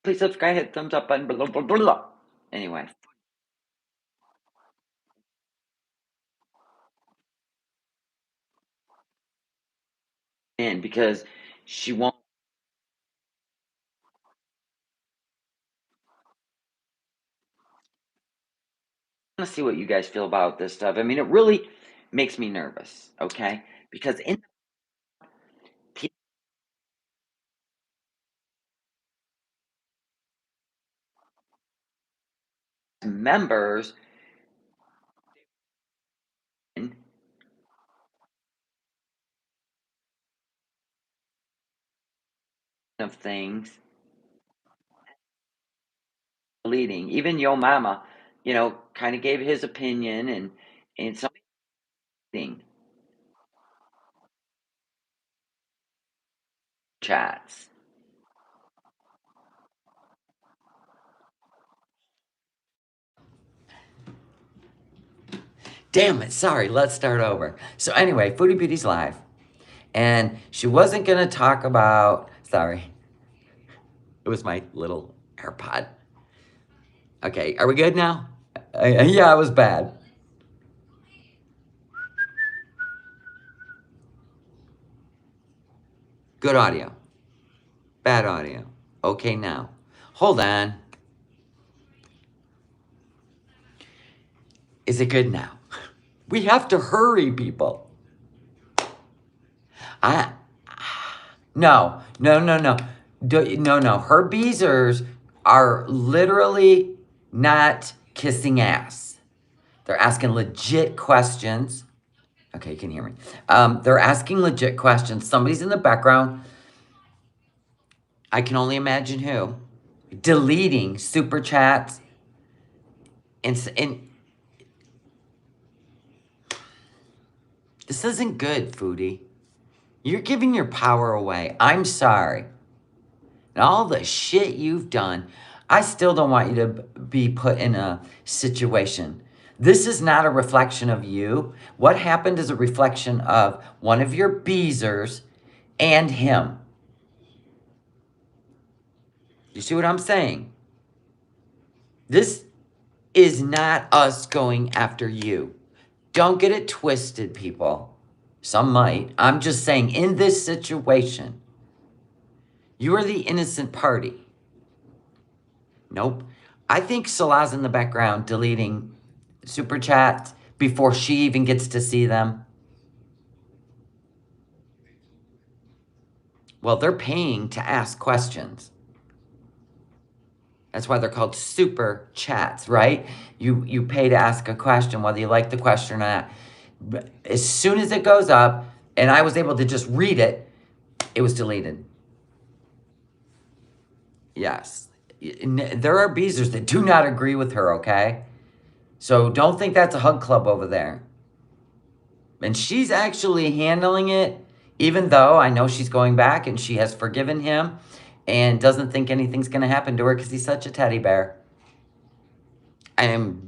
Please subscribe, hit thumbs up button, blah, blah, blah, blah. Anyway. And because she won't want to see what you guys feel about this stuff. I mean, it really makes me nervous, okay? Because in members of things leading, even Yo Mama, kind of gave his opinion and something chats. Damn it, sorry, let's start over. So anyway, Foodie Beauty's live. And she wasn't gonna talk about, sorry, it was my little AirPod. Okay, are we good now? Yeah, it was bad. Good audio. Bad audio. Okay, now. Hold on. Is it good now? We have to hurry, people. No. No. Her beezers are literally not kissing ass. They're asking legit questions. Okay, you can hear me. They're asking legit questions. Somebody's in the background. I can only imagine who. Deleting super chats. And this isn't good, Foodie. You're giving your power away. I'm sorry. And all the shit you've done, I still don't want you to be put in a situation. This is not a reflection of you. What happened is a reflection of one of your beezers and him. You see what I'm saying? This is not us going after you. Don't get it twisted, people. Some might. I'm just saying, in this situation, you are the innocent party. Nope. I think Salah's in the background deleting super chats before she even gets to see them. Well, they're paying to ask questions. That's why they're called super chats, right? You pay to ask a question, whether you like the question or not. But as soon as it goes up, and I was able to just read it, it was deleted. Yes. There are beezers that do not agree with her, okay? So don't think that's a hug club over there. And she's actually handling it, even though I know she's going back and she has forgiven him and doesn't think anything's going to happen to her because he's such a teddy bear.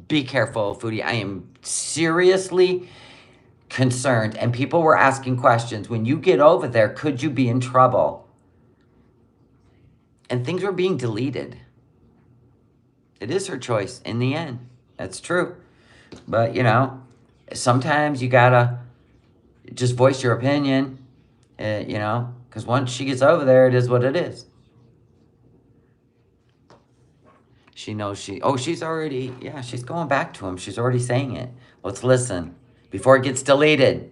Be careful, Foodie. I am seriously concerned. And people were asking questions. When you get over there, could you be in trouble? And things were being deleted. It is her choice in the end. That's true. But, sometimes you gotta just voice your opinion, because once she gets over there, it is what it is. She knows she's already, she's going back to him. She's already saying it. Let's listen before it gets deleted.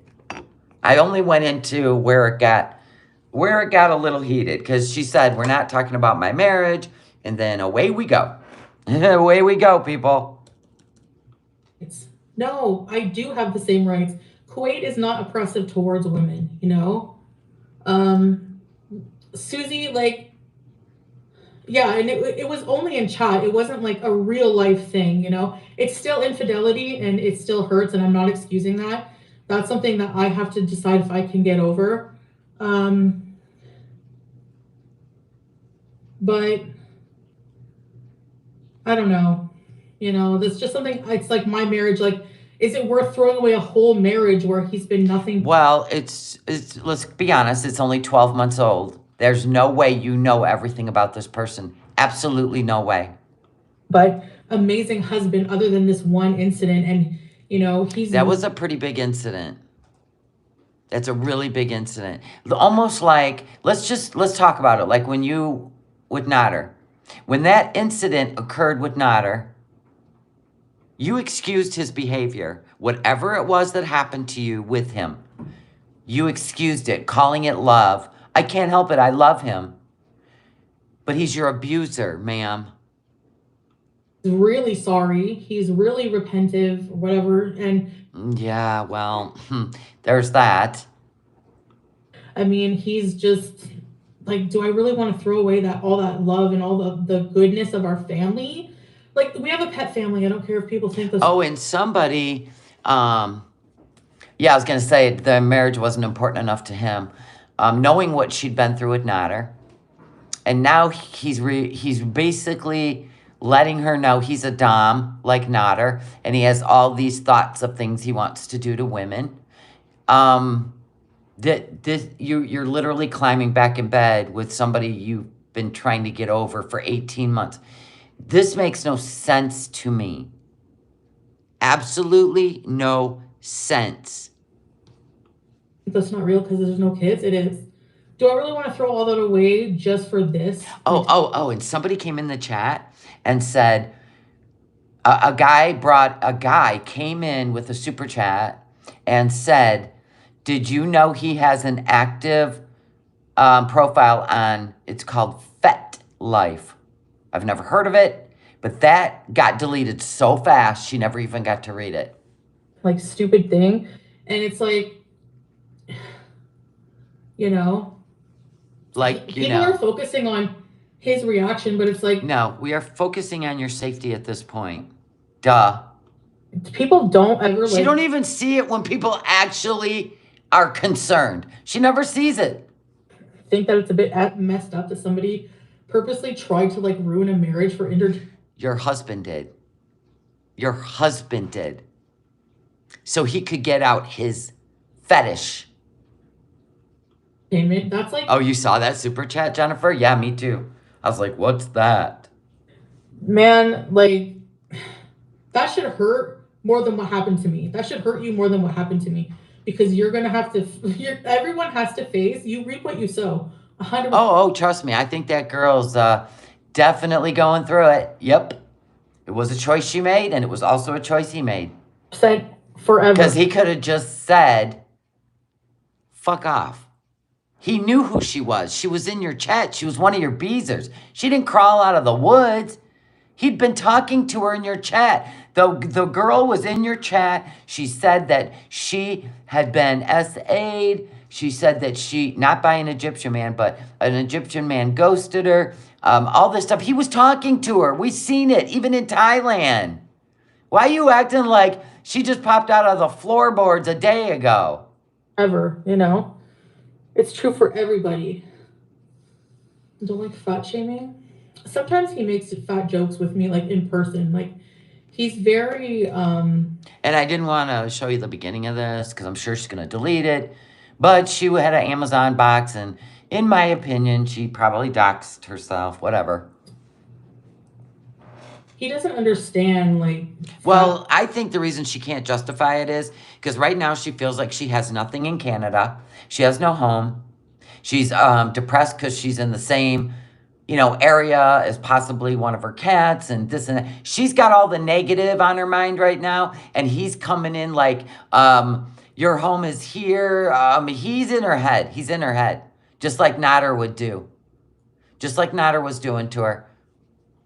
I only went into where it got a little heated because she said, we're not talking about my marriage. And then away we go. Away we go, people. No, I do have the same rights. Kuwait is not oppressive towards women, Susie, yeah, and it was only in chat. It wasn't like a real life thing, It's still infidelity and it still hurts, and I'm not excusing that. That's something that I have to decide if I can get over. But I don't know. That's just something, it's like my marriage, is it worth throwing away a whole marriage where he's been nothing? Well, it's let's be honest, it's only 12 months old. There's no way you know everything about this person Absolutely no way. But amazing husband, other than this one incident. And, he's That was a pretty big incident. That's a really big incident. Almost like, let's talk about it. Like when you, with Nader. When that incident occurred with Nader, you excused his behavior. Whatever it was that happened to you with him, you excused it, calling it love. I can't help it. I love him. But he's your abuser, ma'am. really sorry. He's really repentive, whatever. And Yeah, well, there's that. I mean, he's just like, do I really want to throw away all that love and all the goodness of our family? Like, we have a pet family. I don't care if people think this. Oh, and somebody, yeah, I was going to say the marriage wasn't important enough to him. Knowing what she'd been through with Nader, and now he's basically letting her know he's a dom like Nader, and he has all these thoughts of things he wants to do to women. You're literally climbing back in bed with somebody you've been trying to get over for 18 months. This makes no sense to me. Absolutely no sense. That's not real because there's no kids. It is. Do I really want to throw all that away just for this? Oh, and somebody came in the chat and said, a guy came in with a super chat and said, did you know he has an active profile on, it's called Fet Life. I've never heard of it, but that got deleted so fast, she never even got to read it. Like, stupid thing. And it's like, like, people are focusing on his reaction, but it's like, no, we are focusing on your safety at this point. Duh. People don't ever She don't even see it when people actually are concerned. She never sees it. Think that it's a bit messed up that somebody purposely tried to like ruin a marriage for Your husband did. Your husband did. So he could get out his fetish. That's like... Oh, you saw that super chat, Jennifer? Yeah, me too. I was like, what's that? Man, like, that should hurt more than what happened to me. That should hurt you more than what happened to me. Because you're going to have to... everyone has to face... You reap what you sow. 100%. Oh, trust me. I think that girl's definitely going through it. Yep. It was a choice she made, and it was also a choice he made. Said forever. Because he could have just said, fuck off. He knew who she was. She was in your chat. She was one of your beezers. She didn't crawl out of the woods. He'd been talking to her in your chat. The girl was in your chat. She said that she had been SA'd. She said that she, not by an Egyptian man, but an Egyptian man ghosted her. All this stuff. He was talking to her. We've seen it, even in Thailand. Why are you acting like she just popped out of the floorboards a day ago? Ever, It's true for everybody. Don't like fat shaming. Sometimes he makes fat jokes with me, like in person. Like, he's very... And I didn't want to show you the beginning of this because I'm sure she's going to delete it. But she had an Amazon box, and in my opinion, she probably doxed herself, whatever. He doesn't understand, like... Well, I think the reason she can't justify it is because right now she feels like she has nothing in Canada. She has no home. She's depressed because she's in the same, area as possibly one of her cats and this and that. She's got all the negative on her mind right now, and he's coming in like, your home is here. He's in her head. He's in her head, just like Nader would do. Just like Nader was doing to her.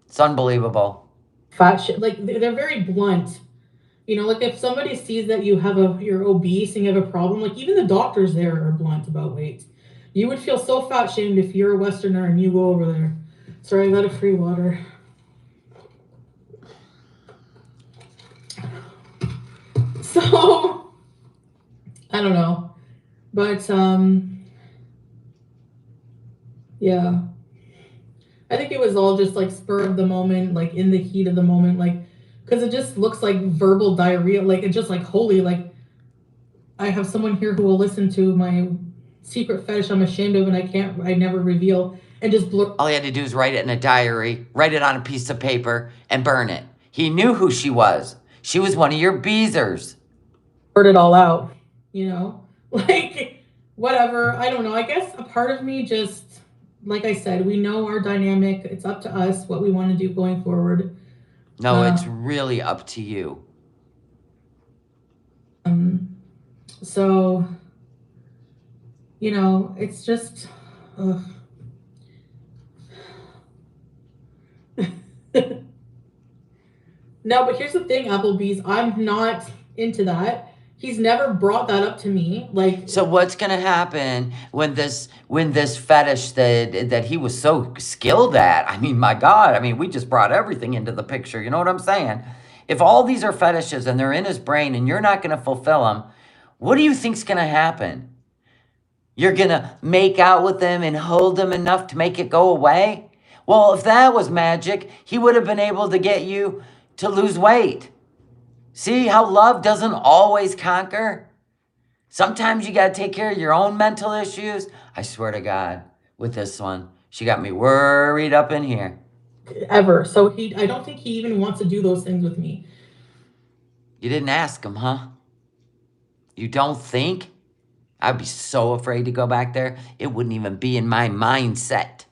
It's unbelievable. Fat shit. Like, they're very blunt. Like if somebody sees that you're obese and you have a problem, like even the doctors there are blunt about weight. You would feel so fat shamed if you're a Westerner and you go over there. Sorry, I got a free water. So, I don't know. But, yeah. I think it was all just like spur of the moment, like in the heat of the moment, like, because it just looks like verbal diarrhea. Like, it's just like, holy, like, I have someone here who will listen to my secret fetish I'm ashamed of and I never reveal. and just All he had to do is write it in a diary, write it on a piece of paper, and burn it. He knew who she was. She was one of your beezers. blurt it all out, you know? Like, whatever. I don't know. I guess a part of me just, like I said, we know our dynamic. It's up to us what we want to do going forward. No, it's really up to you. So, you know, it's just. Ugh. No, but here's the thing, Applebee's. I'm not into that. He's never brought that up to me. Like, So what's gonna happen when this fetish that he was so skilled at? I mean, my God, I mean, we just brought everything into the picture. You know what I'm saying? If all these are fetishes and they're in his brain and you're not gonna fulfill them, what do you think's gonna happen? You're gonna make out with him and hold him enough to make it go away? Well, if that was magic, he would have been able to get you to lose weight. See how love doesn't always conquer? Sometimes you got to take care of your own mental issues. I swear to God, with this one, she got me worried up in here. ever. So I don't think he even wants to do those things with me. You didn't ask him, huh? You don't think? I'd be so afraid to go back there. It wouldn't even be in my mindset.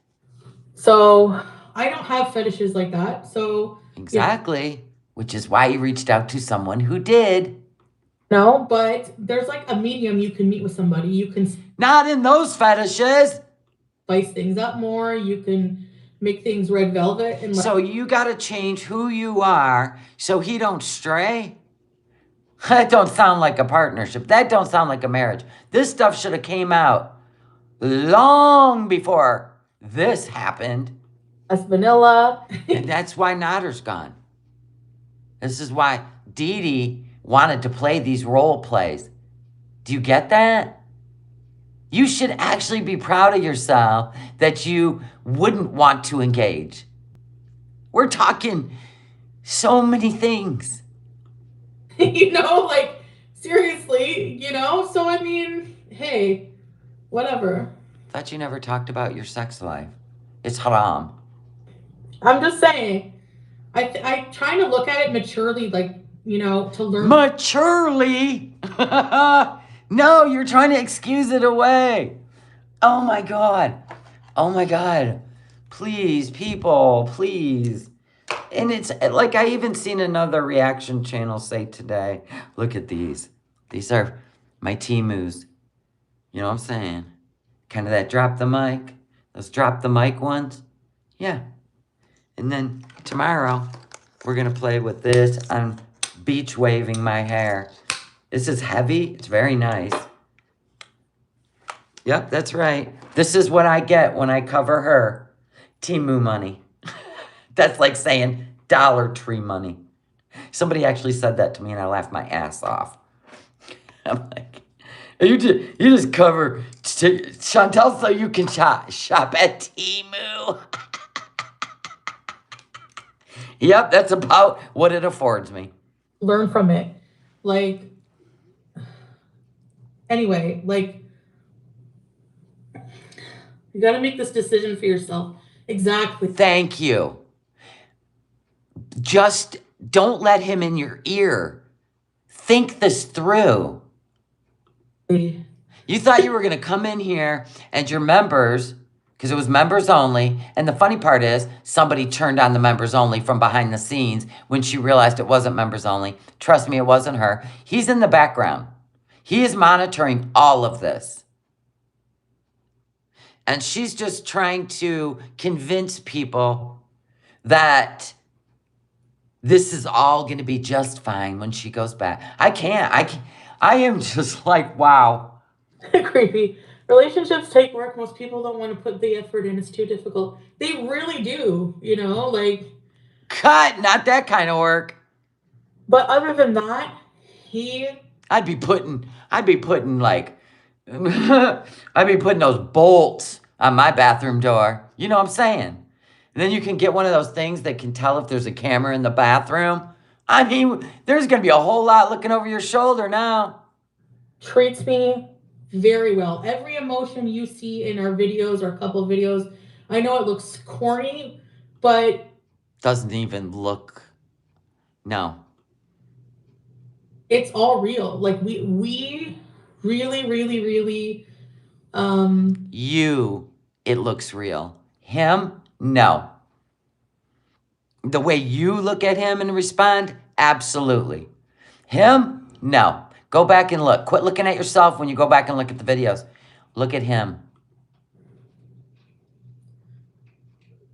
So I don't have fetishes like that. So exactly, yeah. Which is why you reached out to someone who did. No, but there's like a medium you can meet with somebody. You can not in those fetishes. Spice things up more. You can make things red velvet. And so you got to change who you are so he don't stray. That don't sound like a partnership. That don't sound like a marriage. This stuff should have came out long before this happened. That's vanilla. And that's why Notter's gone. This is why Dee Dee wanted to play these role plays. Do you get that? You should actually be proud of yourself that you wouldn't want to engage. We're talking so many things. You know, like, seriously, you know? So, I mean, hey, whatever. Thought you never talked about your sex life. It's haram. I'm just saying. I try to look at it maturely, like, you know, to learn. Maturely? No, you're trying to excuse it away. Oh my God. Oh my God. Please, people, please. And it's like I even seen another reaction channel say today, look at these. These are my Temus. You know what I'm saying? Kind of that drop the mic. Those drop the mic ones. Yeah. And then tomorrow, we're going to play with this. I'm beach waving my hair. This is heavy. It's very nice. Yep, that's right. This is what I get when I cover her. Temu money. That's like saying Dollar Tree money. Somebody actually said that to me and I laughed my ass off. I'm like, you just cover Chantel so you can shop at Temu. Yep, that's about what it affords me. Learn from it. Like, anyway, like, you got to make this decision for yourself. Exactly. Thank you. Just don't let him in your ear. Think this through. You thought you were going to come in here and your members, because it was members only, and the funny part is somebody turned on the members only from behind the scenes when she realized it wasn't members only. Trust me, it wasn't her. He's in the background. He is monitoring all of this. And she's just trying to convince people that this is all going to be just fine when she goes back. I am just like, wow. Creepy. Relationships take work. Most people don't want to put the effort in. It's too difficult. They really do, you know, like. Cut, not that kind of work. But other than that, I'd be putting like, I'd be putting those bolts on my bathroom door. You know what I'm saying? And then you can get one of those things that can tell if there's a camera in the bathroom. I mean, there's going to be a whole lot looking over your shoulder now. Treats me very well. Every emotion you see in our videos, our couple videos, I know it looks corny, but Doesn't even look. No. it's all real. Like we really, really, really um You, it looks real. Him, no. The way you look at him and respond, absolutely. Him, no. Go back and look. Quit looking at yourself when you go back and look at the videos. Look at him.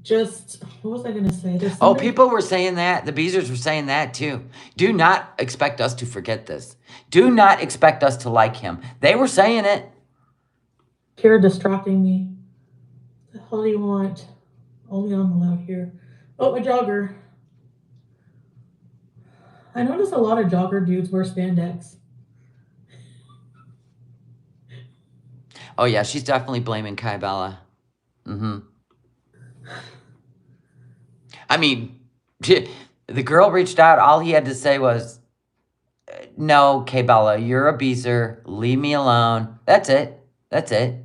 just what was I gonna say? There's Oh, somebody people were saying that. The Beezers were saying that too. Do not expect us to forget this. Do not expect us to like him. They were saying it. here distracting me. The hell do you want? Only I'm allowed here. Oh, my jogger. I notice a lot of jogger dudes wear spandex. Oh, yeah, she's definitely blaming Kai Bella. Mm-hmm. I mean, the girl reached out. All he had to say was, no, Kai Bella, you're a Beezer. Leave me alone. That's it. That's it.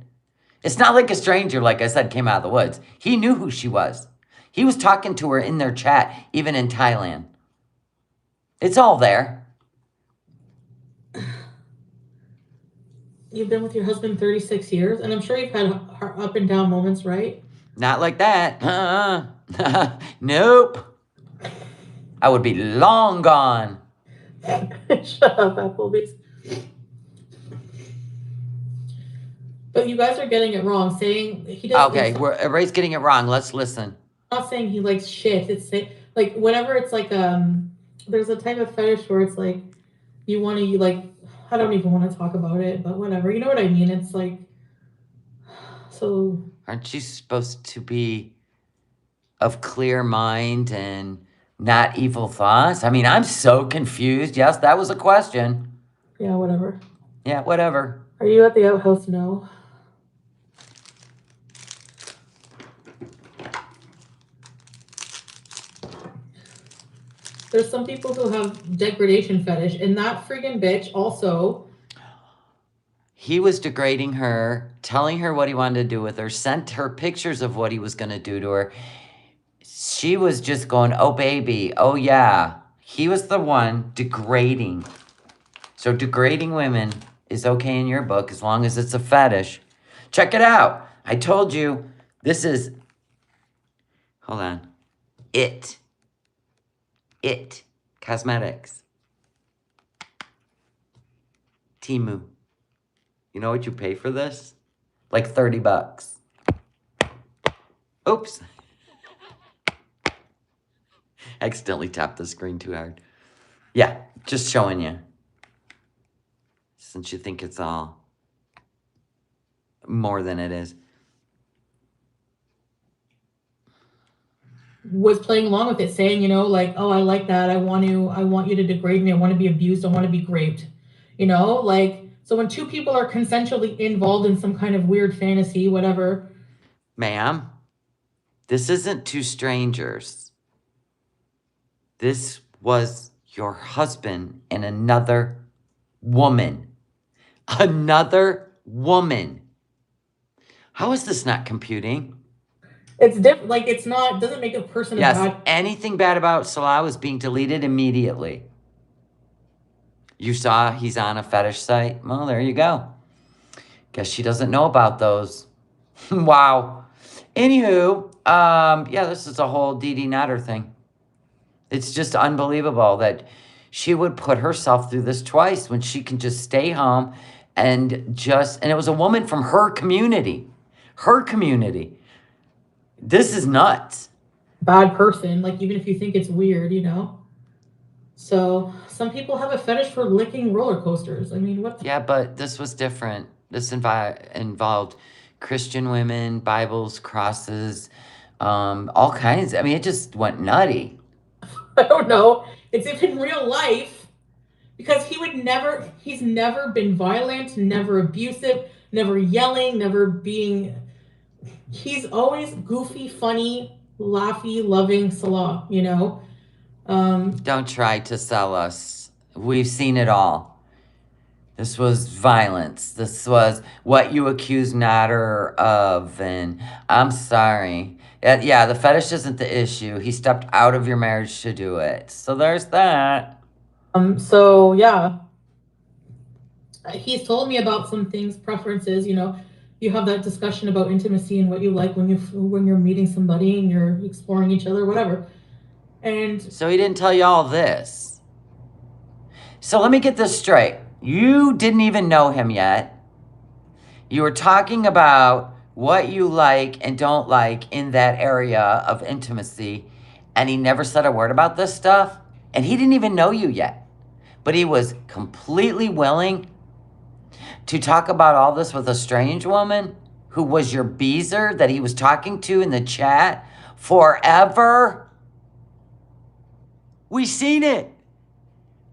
It's not like a stranger, like I said, came out of the woods. He knew who she was. He was talking to her in their chat, even in Thailand. It's all there. You've been with your husband 36 years, and I'm sure you've had up and down moments, right? Not like that. Nope. I would be long gone. Shut up, Applebee's. But you guys are getting it wrong. Saying he does. Okay, everybody's getting it wrong. Let's listen. Not saying he likes shit. It's like whenever it's like there's a type of fetish where it's like you want to like I don't even want to talk about it, but whatever. You know what I mean? It's like so. Aren't you supposed to be of clear mind and not evil thoughts? I mean, I'm so confused. Yes, that was a question. Yeah, whatever. Yeah, whatever. Are you at the outhouse? No. There's some people who have degradation fetish, and that friggin' bitch also. He was degrading her, telling her what he wanted to do with her, sent her pictures of what he was going to do to her. She was just going, oh, baby, oh, yeah. He was the one degrading. So degrading women is okay in your book as long as it's a fetish. Check it out. I told you this is, hold on, It Cosmetics. Temu. You know what you pay for this? Like 30 bucks. Oops. I accidentally tapped the screen too hard. Yeah, just showing you. Since you think it's all more than it is. Was playing along with it, saying, like, oh, I like that. I want you to degrade me. I want to be abused. I want to be raped. Like, so when two people are consensually involved in some kind of weird fantasy, whatever. Ma'am, this isn't two strangers. This was your husband and another woman. Another woman. How is this not computing? It's different. Like, it's not, doesn't make a person yes, a bad. Anything bad about Salah is being deleted immediately. You saw he's on a fetish site? Well, there you go. Guess she doesn't know about those. Wow. Anywho, yeah, this is a whole Dee Dee Nutter thing. It's just unbelievable that she would put herself through this twice when she can just stay home and it was a woman from her community. Her community. This is nuts. Bad person, like, even if you think it's weird, So, some people have a fetish for licking roller coasters. I mean, what? Yeah, but this was different. This involved Christian women, Bibles, crosses, all kinds. I mean, it just went nutty. I don't know. It's if in real life, because he's never been violent, never abusive, never yelling, never being, he's always goofy, funny, laughy, loving Salah, Don't try to sell us. We've seen it all. This was violence. This was what you accused Nader of, and I'm sorry. Yeah, the fetish isn't the issue. He stepped out of your marriage to do it. So there's that. So yeah, he's told me about some things, preferences. You have that discussion about intimacy and what you like when you're meeting somebody and you're exploring each other, whatever. And So he didn't tell you all this. So let me get this straight. You didn't even know him yet. You were talking about what you like and don't like in that area of intimacy, and he never said a word about this stuff, and he didn't even know you yet. But he was completely willing to talk about all this with a strange woman who was your beezer that he was talking to in the chat forever. We seen it.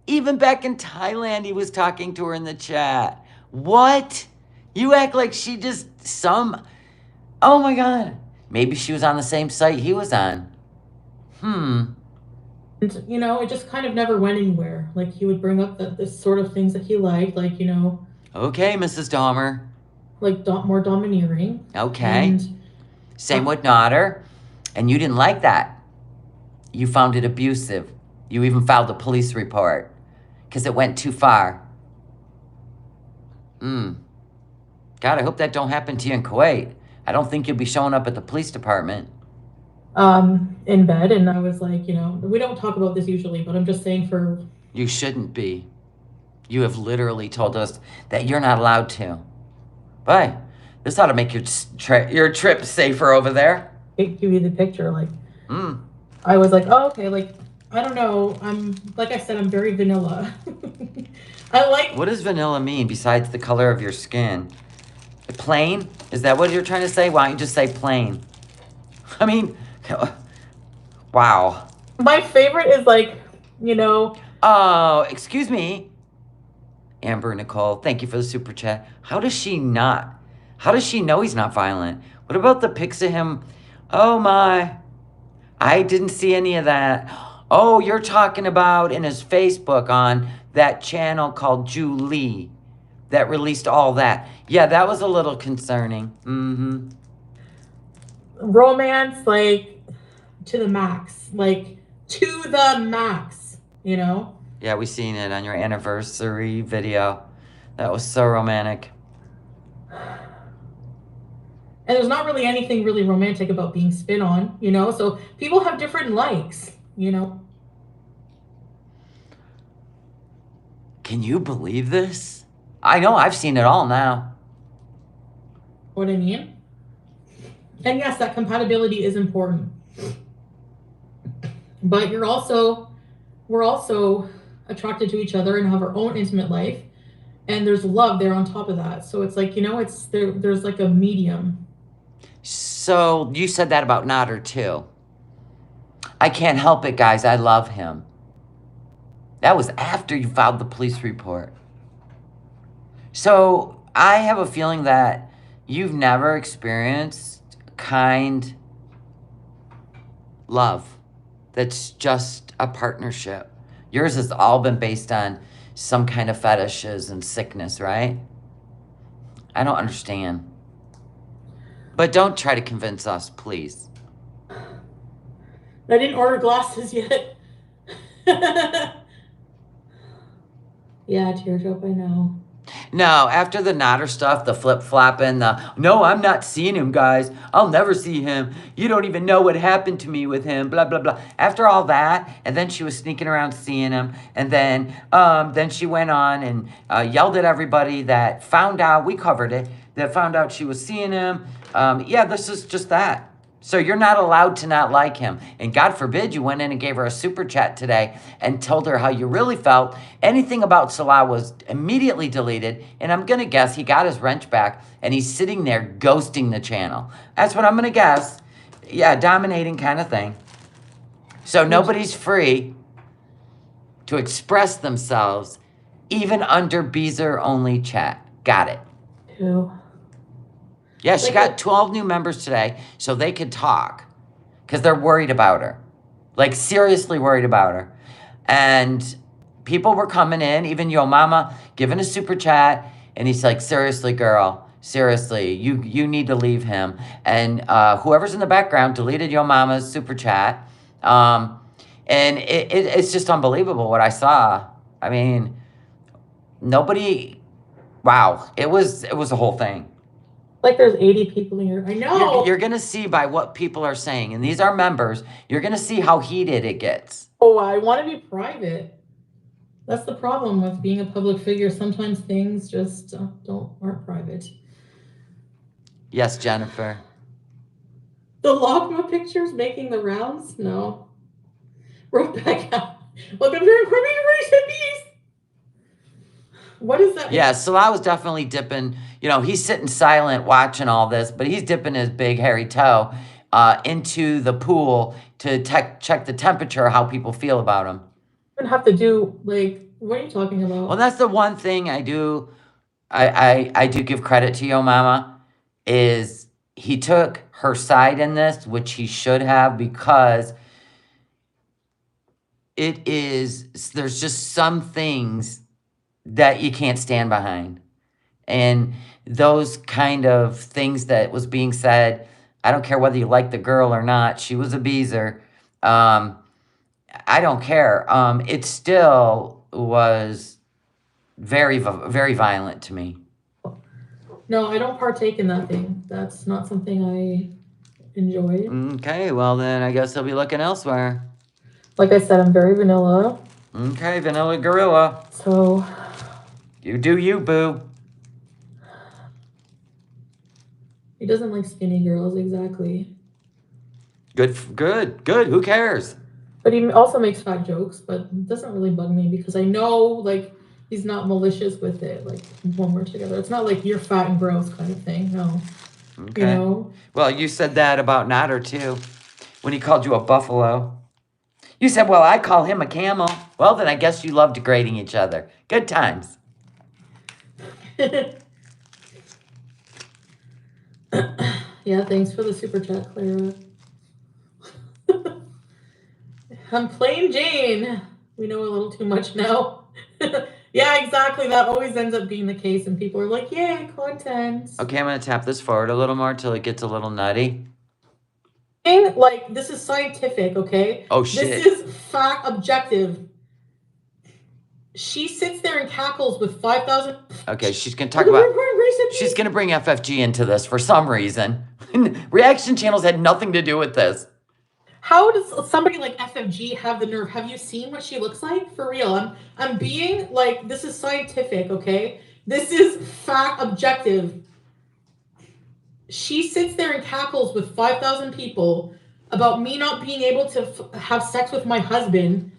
Even back in Thailand, he was talking to her in the chat. What? You act like she just oh my God. Maybe she was on the same site he was on. it just kind of never went anywhere. Like he would bring up the sort of things that he liked, like Okay, Mrs. Dahmer. like more domineering. Okay. And Same with Nodder. And you didn't like that. You found it abusive. You even filed a police report because it went too far. God, I hope that don't happen to you in Kuwait. I don't think you'll be showing up at the police department. in bed, and I was like, we don't talk about this usually, but I'm just saying for You shouldn't be. You have literally told us that you're not allowed to. But this ought to make your trip safer over there. give you the picture. Like, I was like, oh, okay, like, I don't know. Like I said, I'm very vanilla. I like. What does vanilla mean besides the color of your skin? Plain? Is that what you're trying to say? Why don't you just say plain? I mean, wow. My favorite is like, Oh, excuse me. Amber Nicole, thank you for the super chat. How does she know he's not violent? What about the pics of him? Oh my. I didn't see any of that. Oh, you're talking about in his Facebook on that channel called Julie that released all that. Yeah, that was a little concerning. Romance, like, to the max. Like, to the max, Yeah, we seen it on your anniversary video. That was so romantic. And there's not really anything really romantic about being spit on, So people have different likes, Can you believe this? I know, I've seen it all now. What I mean? And yes, that compatibility is important. But we're also attracted to each other and have our own intimate life. And there's love there on top of that. So it's like, there's like a medium. So you said that about Nodder too. I can't help it, guys. I love him. That was after you filed the police report. So I have a feeling that you've never experienced kind love that's just a partnership. Yours has all been based on some kind of fetishes and sickness, right? I don't understand. But don't try to convince us, please. I didn't order glasses yet. Yeah, teardrop, I know. No, after the Nodder stuff, the flip-flopping, no, I'm not seeing him, guys. I'll never see him. You don't even know what happened to me with him, blah, blah, blah. After all that, and then she was sneaking around seeing him, and then she went on and yelled at everybody that found out, we covered it, that found out she was seeing him. Yeah, this is just that. So you're not allowed to not like him. And God forbid you went in and gave her a super chat today and told her how you really felt. Anything about Salah was immediately deleted. And I'm going to guess he got his wrench back and he's sitting there ghosting the channel. That's what I'm going to guess. Yeah, dominating kind of thing. So nobody's free to express themselves even under Beezer only chat. Got it. Who? Yeah, she got 12 new members today so they could talk because they're worried about her. Like, seriously worried about her. And people were coming in, even Yo Mama giving a super chat, and he's like, seriously, girl, seriously, you need to leave him. And whoever's in the background deleted Yo Mama's super chat. And it's just unbelievable what I saw. I mean, nobody, wow, it was a whole thing. Like there's 80 people here. I know. You're going to see by what people are saying, and these are members, you're going to see how heated it gets. Oh, I want to be private. That's the problem with being a public figure. Sometimes things just aren't private. Yes, Jennifer. The Logma pictures making the rounds? No. Rebecca. Welcome to Recording Beast. What is that? Yeah, Salah was definitely dipping. You know, he's sitting silent watching all this, but he's dipping his big hairy toe into the pool to check the temperature, how people feel about him. Don't have to do, like, what are you talking about? Well, that's the one thing I do. I do give credit to Yo Mama, is he took her side in this, which he should have, because there's just some things that you can't stand behind. And those kind of things that was being said, I don't care whether you like the girl or not, she was a beezer. I don't care. It still was very, very violent to me. No, I don't partake in that thing. That's not something I enjoy. Okay, well then I guess I'll be looking elsewhere. Like I said, I'm very vanilla. Okay, vanilla gorilla. So You do you, boo. he doesn't like skinny girls, exactly. Good. Who cares? But he also makes fat jokes, but it doesn't really bug me because I know, like, he's not malicious with it, like, when we're together. It's not like you're fat and gross kind of thing, no. Okay. You know? Well, you said that about Nader, too, when he called you a buffalo. You said, well, I call him a camel. Well, then I guess you love degrading each other. Good times. Yeah, thanks for the super chat, Clara. I'm plain Jane. We know a little too much now. Yeah, exactly. That always ends up being the case, and people are like, yay, content. Okay, I'm going to tap this forward a little more till it gets a little nutty. Like, this is scientific, okay? Oh, shit. This is fact objective. She sits there and cackles with 5,000... Okay, she's going to talk about... She's going to bring FFG into this for some reason. Reaction channels had nothing to do with this. How does somebody like FFG have the nerve? Have you seen what she looks like? For real. I'm being like, this is scientific, okay? This is fact objective. She sits there and cackles with 5,000 people about me not being able to have sex with my husband.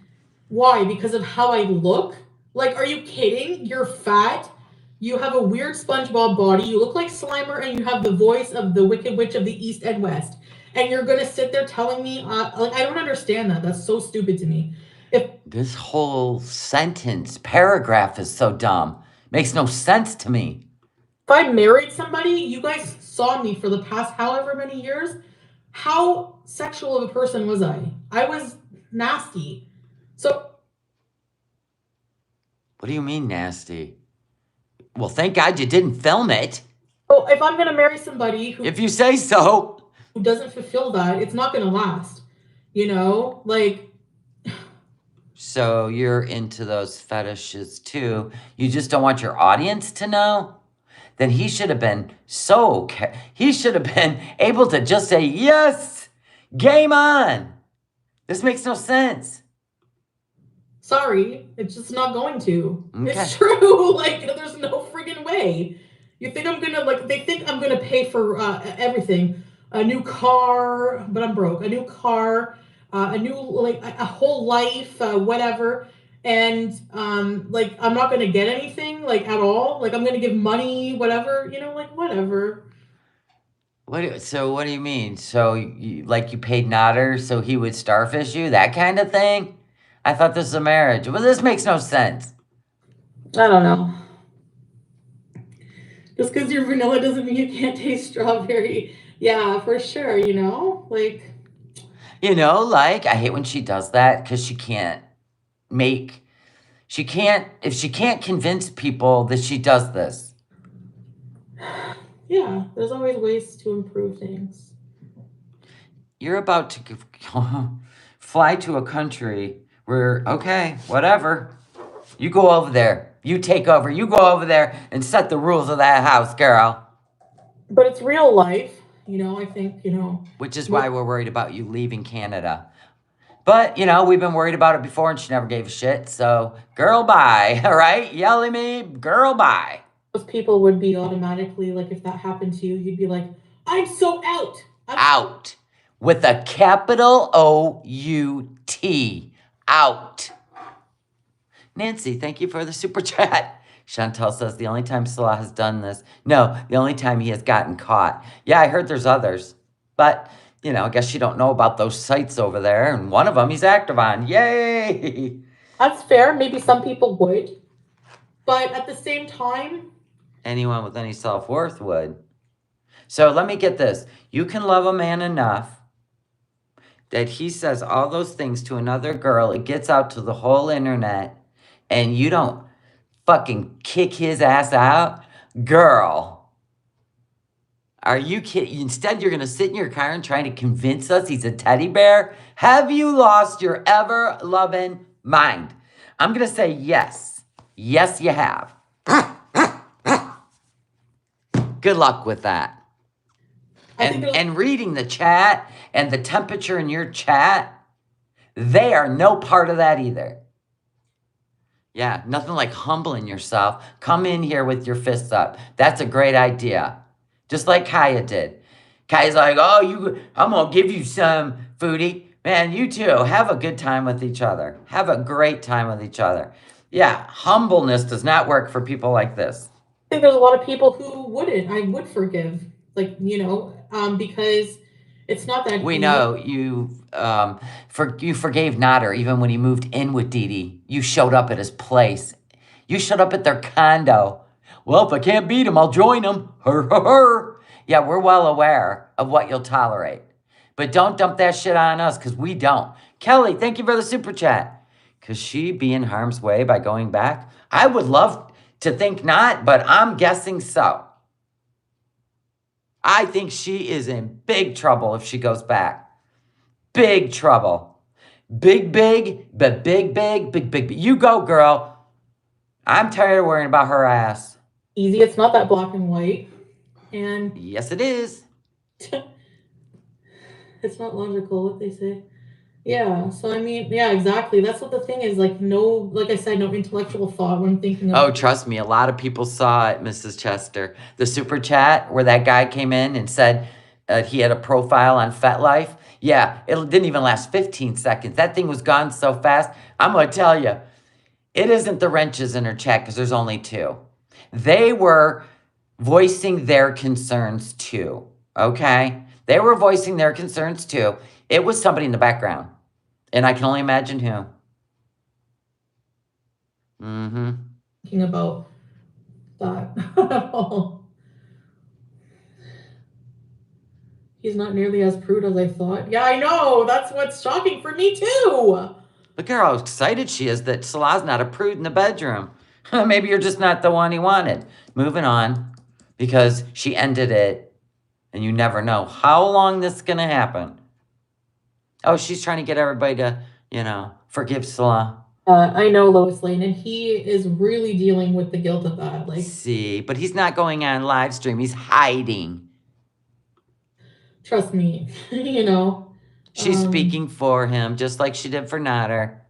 Why? Because of how I look? Like, are you kidding? You're fat. You have a weird SpongeBob body. You look like Slimer, and you have the voice of the Wicked Witch of the East and West. And you're going to sit there telling me, like, I don't understand that. That's so stupid to me. This whole paragraph is so dumb. Makes no sense to me. If I married somebody, you guys saw me for the past however many years. How sexual of a person was I? I was nasty. So. What do you mean nasty? Well, thank God you didn't film it. Oh, if I'm going to marry somebody who... If you say so. Who doesn't fulfill that, it's not going to last. You know? Like... So you're into those fetishes too. You just don't want your audience to know? Then he should have been he should have been able to just say, yes, game on. This makes no sense. Sorry, it's just not going to. Okay. It's true. Like, there's no friggin' way. You think I'm gonna, like, they think I'm gonna pay for everything. A new car, but I'm broke. A new car, a new, like, a whole life, whatever. And, like, I'm not gonna get anything, like, at all. Like, I'm gonna give money, whatever, you know, like, whatever. So what do you mean? So, you paid Nader so he would starfish you? That kind of thing? I thought this was a marriage. Well, this makes no sense. I don't know. Just because you're vanilla doesn't mean you can't taste strawberry. Yeah, for sure, you know? Like... You know, like, I hate when she does that because she can't make... if she can't convince people that she does this. Yeah, there's always ways to improve things. You're about to fly to a country where, okay, whatever. You go over there. You take over. You go over there and set the rules of that house, girl. But it's real life, I think, Which is why mo- we're worried about you leaving Canada. But, we've been worried about it before and she never gave a shit. So, girl, bye. All right? Yell at me, girl, bye. most people would be automatically like, if that happened to you, you'd be like, I'm so out. Out. With a capital O-U-T. Out. Nancy, thank you for the super chat. Chantel says the only time Salah has done this. No, the only time he has gotten caught. Yeah, I heard there's others. But, I guess you don't know about those sites over there. And one of them he's active on. Yay! That's fair. Maybe some people would. But at the same time, Anyone with any self-worth would. So let me get this. You can love a man enough that he says all those things to another girl. It gets out to the whole internet. And you don't fucking kick his ass out? Girl. Are you kidding? Instead, you're going to sit in your car and try to convince us he's a teddy bear? Have you lost your ever-loving mind? I'm going to say yes. Yes, you have. Good luck with that. And reading the chat and the temperature in your chat, they are no part of that either. Yeah, nothing like humbling yourself. Come in here with your fists up. That's a great idea. Just like Kaya did. Kaya's like, I'm going to give you some, Foodie. Man, you too. Have a good time with each other. Have a great time with each other. Yeah, humbleness does not work for people like this. I think there's a lot of people who wouldn't. I would forgive. Because it's not that We deep. know you forgave Nader even when he moved in with Dee Dee. You showed up at his place. You showed up at their condo. Well, if I can't beat him, I'll join him. Yeah, we're well aware of what you'll tolerate. But don't dump that shit on us, because we don't. Kelly, thank you for the super chat. Could she be in harm's way by going back? I would love to think not, but I'm guessing so. I think she is in big trouble if she goes back. Big trouble. Big, but big. You go, girl. I'm tired of worrying about her ass. Easy. It's not that black and white. And yes, it is. It's not logical what they say. Yeah. So I mean, yeah, exactly. That's what the thing is. Like I said, no intellectual thought when thinking of. Oh, trust me, a lot of people saw it, Mrs. Chester. The super chat where that guy came in and said he had a profile on FetLife. Yeah, it didn't even last 15 seconds. That thing was gone so fast. I'm going to tell you, it isn't the wrenches in her chat because there's only two. They were voicing their concerns too, okay? They were voicing their concerns too. It was somebody in the background, and I can only imagine who. Mm-hmm. Thinking about that at all. He's not nearly as prude as I thought. Yeah, I know. That's what's shocking for me too. Look at how excited she is that Salah's not a prude in the bedroom. Maybe you're just not the one he wanted. Moving on, because she ended it, and you never know how long this is going to happen. Oh, she's trying to get everybody to, forgive Salah. I know Lois Lane, and he is really dealing with the guilt of that. See, but he's not going on live stream. He's hiding. Trust me, She's speaking for him, just like she did for Nader.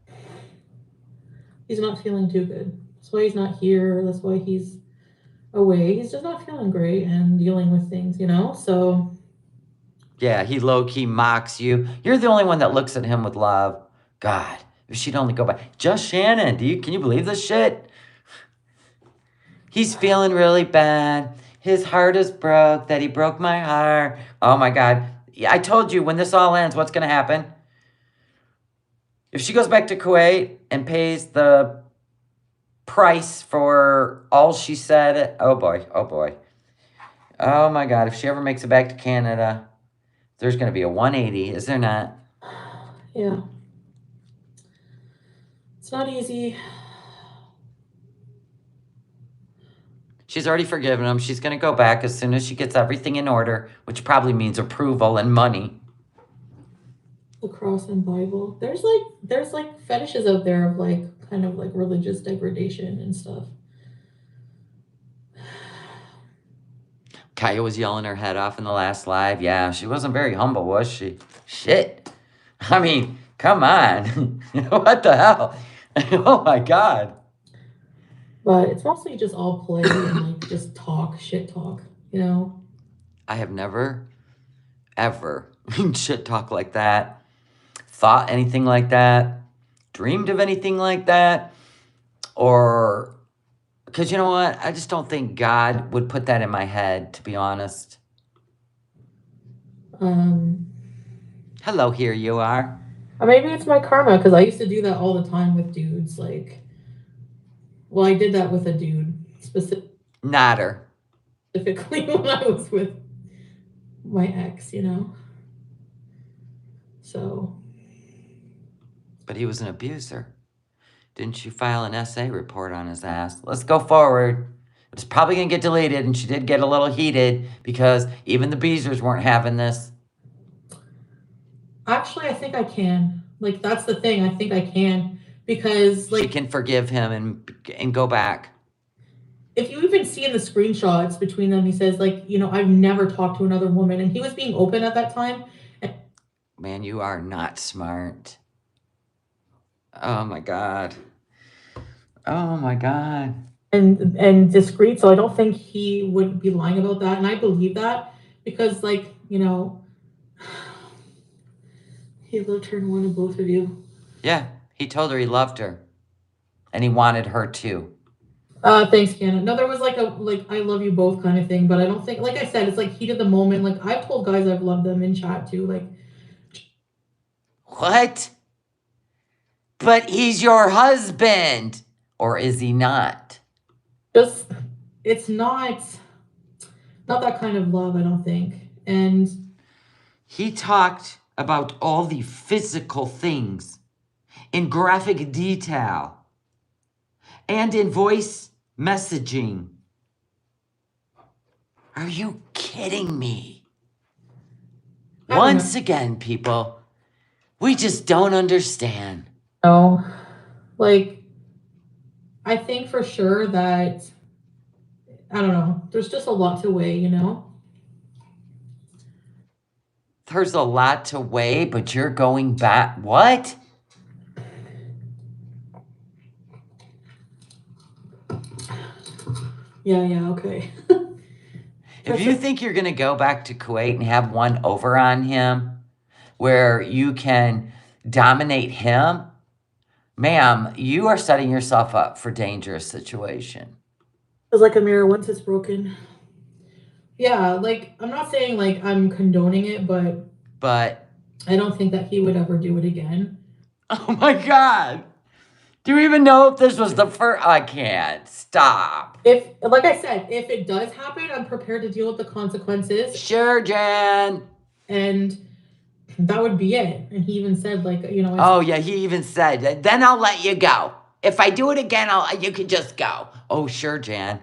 He's not feeling too good. That's why he's not here. That's why he's away. He's just not feeling great and dealing with things, so. Yeah, he low-key mocks you. You're the only one that looks at him with love. God, if she'd only go back. Just Shannon, can you believe this shit? He's feeling really bad. His heart is broke, that he broke my heart. Oh my God. I told you, when this all ends, what's going to happen? If she goes back to Kuwait and pays the price for all she said, oh boy. Oh my God, if she ever makes it back to Canada, there's going to be a 180, is there not? Yeah. It's not easy. She's already forgiven him. She's going to go back as soon as she gets everything in order, which probably means approval and money. The cross and Bible. There's like fetishes out there of like kind of like religious degradation and stuff. Kaya was yelling her head off in the last live. Yeah, she wasn't very humble, was she? Shit. I mean, come on. What the hell? Oh my God. But it's mostly just all play and like just talk, shit talk, you know? I have never, ever shit talk like that, thought anything like that, dreamed of anything like that, or because you know what? I just don't think God would put that in my head, to be honest. Um, Hello, here you are. or maybe it's my karma because I used to do that all the time with dudes. Like, well, I did that with a dude Nodder. specifically when I was with my ex, you know? So, But he was an abuser. Didn't you file an essay report on his ass? Let's go forward. It's probably going to get deleted, and she did get a little heated because even the Beezers weren't having this. actually, I think I can. Like, that's the thing. I think I can because, She like, can forgive him and go back. if you even see in the screenshots between them, he says, like, you know, I've never talked to another woman. And he was being open at that time. Man, you are not smart. Oh my God. Oh my God. And discreet. So I don't think he would be lying about that. And I believe that because, like, you know, he loved her and wanted both of you. Yeah, he told her he loved her. And he wanted her too. Thanks, Cannon. No, there was like a like I love you both kind of thing, but I don't think like I said, it's like heat of the moment. Like I've told guys I've loved them in chat too. Like What? But he's your husband. Or is he not? just it's not that kind of love, I don't think. And He talked about all the physical things in graphic detail and in voice messaging. Are you kidding me? Once again, people, we just don't understand. no, like I think for sure that I don't know. There's just a lot to weigh, you know. There's a lot to weigh, but you're going back. What? Yeah, okay. If you think you're going to go back to Kuwait and have one over on him where you can dominate him, ma'am, you are setting yourself up for dangerous situation. It's like a mirror once it's broken. Yeah, like I'm not saying like I'm condoning it, but I don't think that he would ever do it again. Oh my God. Do you even know if this was the first? I can't. Stop. If, like I said, if it does happen, I'm prepared to deal with the consequences. Sure, Jan. And that would be it. And he even said, like, you know. Oh, yeah, he even said, then I'll let you go. If I do it again, you can just go. Oh, sure, Jan.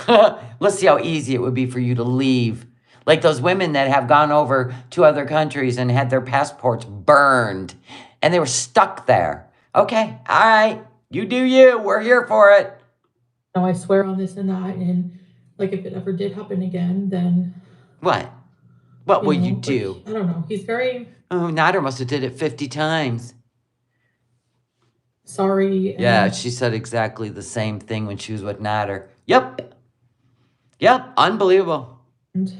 Let's see how easy it would be for you to leave. Like those women that have gone over to other countries and had their passports burned. And they were stuck there. Okay, all right. You do you. We're here for it. No, I swear on this and that. And, like, if it ever did happen again, then... What? What will you do? Like, I don't know. He's very... Oh, Nader must have did it 50 times. Sorry. Yeah, she said exactly the same thing when she was with Nader. Yep. Unbelievable. And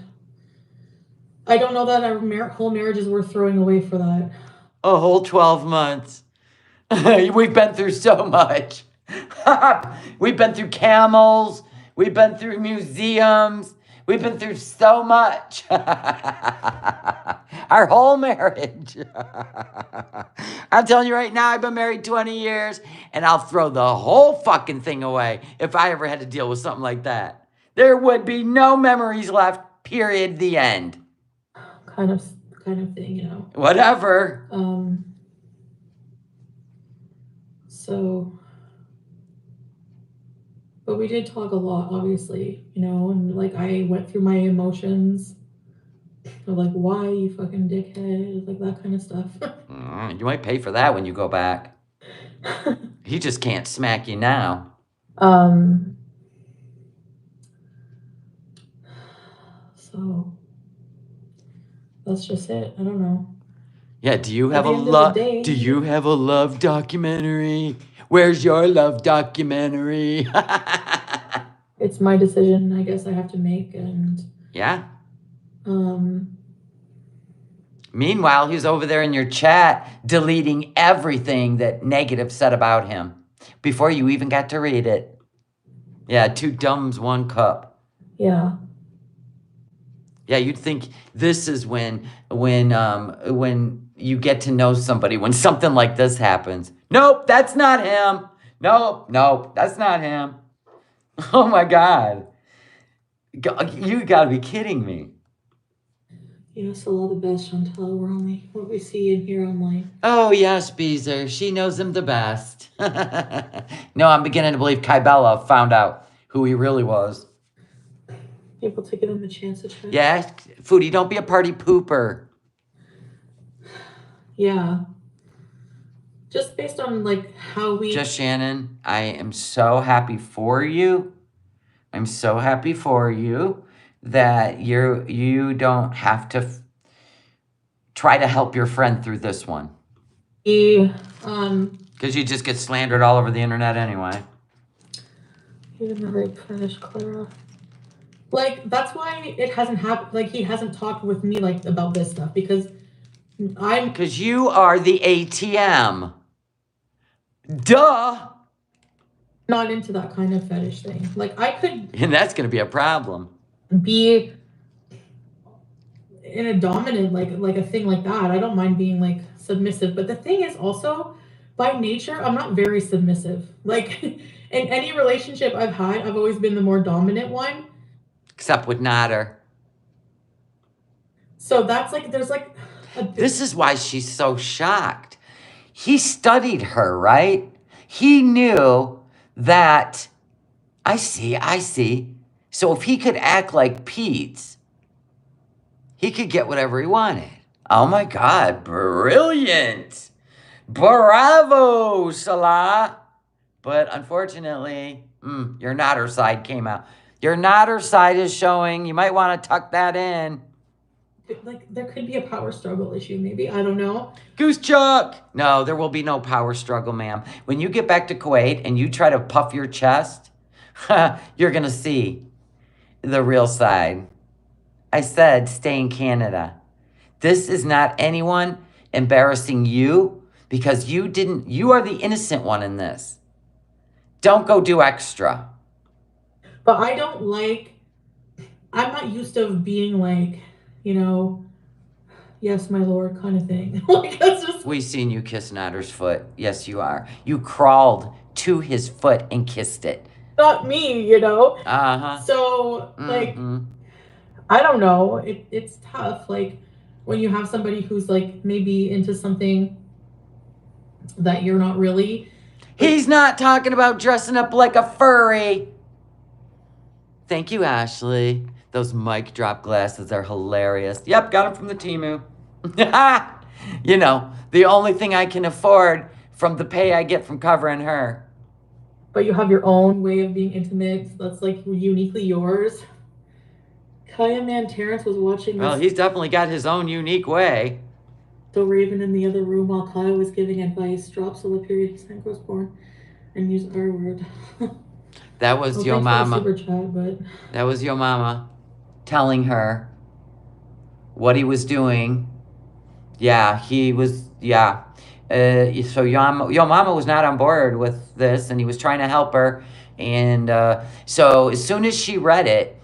I don't know that our whole marriage is worth throwing away for that. A whole 12 months. We've been through so much. We've been through camels. We've been through museums. We've been through so much. Our whole marriage. I'm telling you right now, I've been married 20 years, and I'll throw the whole fucking thing away if I ever had to deal with something like that. There would be no memories left, period, the end. Kind of thing, you know. Whatever. So But we did talk a lot, obviously, and like I went through my emotions of like, why you fucking dickhead, like that kind of stuff. You might pay for that when you go back. He just can't smack you now. um, so that's just it. I don't know. Yeah, do you have At the end of the day, do you have a love documentary? Where's your love documentary? it's my decision, I guess I have to make, and Yeah. um, Meanwhile, he's over there in your chat deleting everything that negative said about him before you even got to read it. Yeah, 2 dumbs, 1 cup. yeah. Yeah, you'd think this is when you get to know somebody, when something like this happens. Nope, that's not him. Nope, that's not him. Oh my God. You gotta be kidding me. Still all the best, Chantal. We're only what we see and hear online. Oh yes, Beezer. She knows him the best. No, I'm beginning to believe Kybella found out who he really was. Able to give him a chance to try. Yeah, Foodie, don't be a party pooper. Yeah. Just based on like how we. Just Shannon, I am so happy for you. I'm so happy for you that you don't have to try to help your friend through this one. Because you just get slandered all over the internet anyway. Even the rape finish, Clara. Like, that's why it hasn't happened. Like, he hasn't talked with me like about this stuff because Because you are the ATM. Duh. Not into that kind of fetish thing. Like, I could. And that's going to be a problem. Be in a dominant like a thing like that. I don't mind being like submissive, but the thing is also by nature I'm not very submissive. Like in any relationship I've had, I've always been the more dominant one. Except with Nader. So that's like there's like this is why she's so shocked. He studied her, right? He knew that I see. So if he could act like Pete's, he could get whatever he wanted. Oh my God, brilliant. Bravo, Salah. But unfortunately, your Nader side came out. Your Nader side is showing. You might want to tuck that in. Like, there could be a power struggle issue, maybe. I don't know. Goose Chuck! No, there will be no power struggle, ma'am. When you get back to Kuwait and you try to puff your chest, you're going to see the real side. I said stay in Canada. This is not anyone embarrassing you because you are the innocent one in this. Don't go do extra. But I'm not used to being like, yes, my lord kind of thing. Like, that's just. We've seen you kiss Nader's foot. Yes, you are. You crawled to his foot and kissed it. Not me, Uh-huh. So, like, I don't know. It's tough. Like, when you have somebody who's, like, maybe into something that you're not really. He's not talking about dressing up like a furry. Thank you, Ashley. Those mic drop glasses are hilarious. Yep, got them from the Temu. The only thing I can afford from the pay I get from covering her. But you have your own way of being intimate that's, like, uniquely yours. Kaya Man Terrence was watching this. Well, he's definitely got his own unique way. So Raven in the other room while Kaya was giving advice, drop so the period was born, and use our word. That was your mama. Super chat, but... That was your mama telling her what he was doing. Yeah, he was, yeah. So your mama was not on board with this, and he was trying to help her. And so as soon as she read it,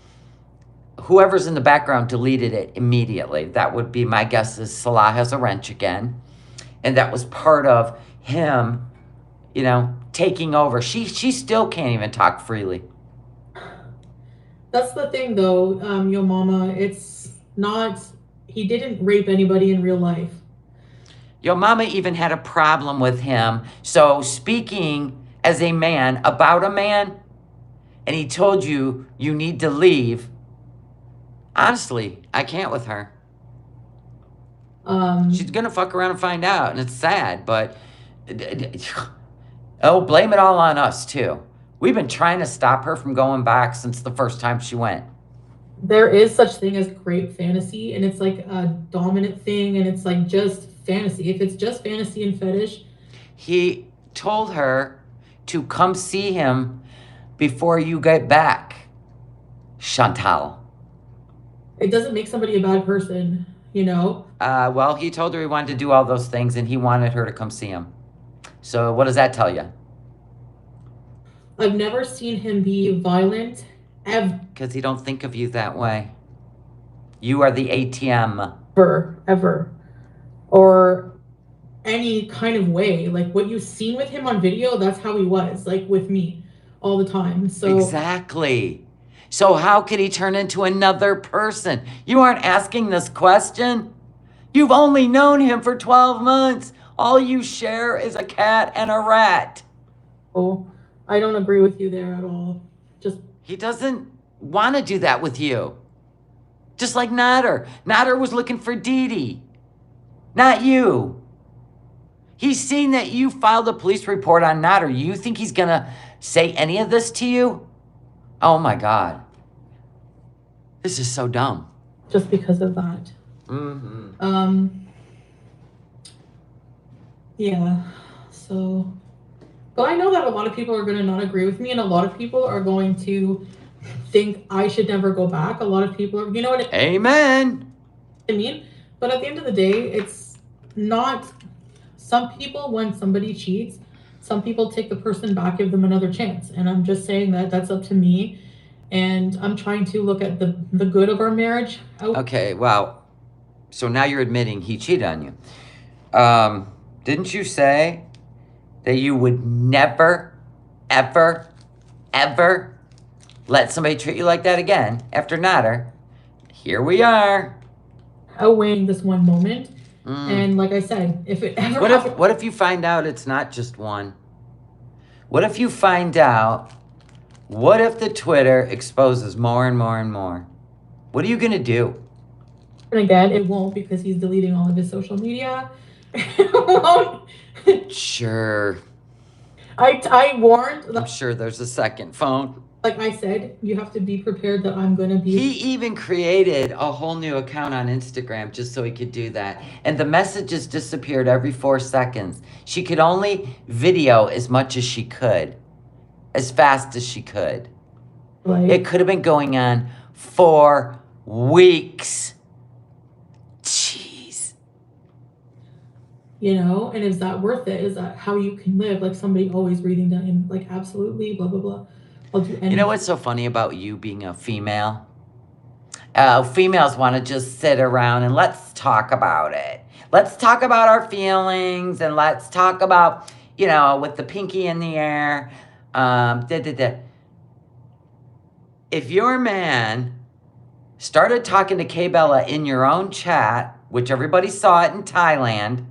whoever's in the background deleted it immediately. That would be my guess is Salah has a wrench again. And that was part of him, taking over. She still can't even talk freely. That's the thing, though, Yo Mama. It's not... He didn't rape anybody in real life. Your mama even had a problem with him. So speaking as a man about a man, and he told you you need to leave, honestly, I can't with her. She's gonna fuck around and find out, and it's sad, but oh, blame it all on us too. We've been trying to stop her from going back since the first time she went. There is such thing as great fantasy, and it's like a dominant thing, and it's like just fantasy. If it's just fantasy and fetish, He told her to come see him before you get back, Chantal. it doesn't make somebody a bad person, you know? Well, he told her he wanted to do all those things and he wanted her to come see him. So what does that tell you? I've never seen him be violent ever, Because he don't think of you that way. You are the ATM. ever, or any kind of way. Like what you've seen with him on video, that's how he was, like with me all the time. So Exactly. So how could he turn into another person? You aren't asking this question. You've only known him for 12 months. All you share is a cat and a rat. oh, I don't agree with you there at all. Just He doesn't want to do that with you. Just like Nader. Nader was looking for Dee Dee, not you. He's seen that you filed a police report on Nader. You think he's going to say any of this to you? Oh my God. This is so dumb. just because of that. Yeah. So, but I know that a lot of people are going to not agree with me, and a lot of people are going to think I should never go back. A lot of people are, you know what Amen. I mean? But at the end of the day, it's not. Some people, when somebody cheats, some people take the person back, give them another chance. And I'm just saying that that's up to me. And I'm trying to look at the good of our marriage. Okay, well, so now you're admitting he cheated on you. Didn't you say that you would never, ever, ever let somebody treat you like that again after Nader? Here we are. Outweighing this one moment. And like I said, if it ever What if you find out it's not just one? What if you find out, what if the Twitter exposes more and more and more? What are you going to do? And again, it won't, because he's deleting all of his social media. Sure. I warned. I'm sure there's a second phone. Like I said, you have to be prepared that I'm going to be. He even created a whole new account on Instagram just so he could do that. And the messages disappeared every 4 seconds. She could only video as much as she could, as fast as she could. Like, It could have been going on for weeks. Jeez. you know, and is that worth it? Is that how you can live? Like somebody always reading that and like, absolutely, blah, blah, blah. I'll do anything. You know what's so funny about you being a female? Females want to just sit around and let's talk about it. Let's talk about our feelings and let's talk about, you know, with the pinky in the air. If your man started talking to K Bella in your own chat, which everybody saw it in Thailand,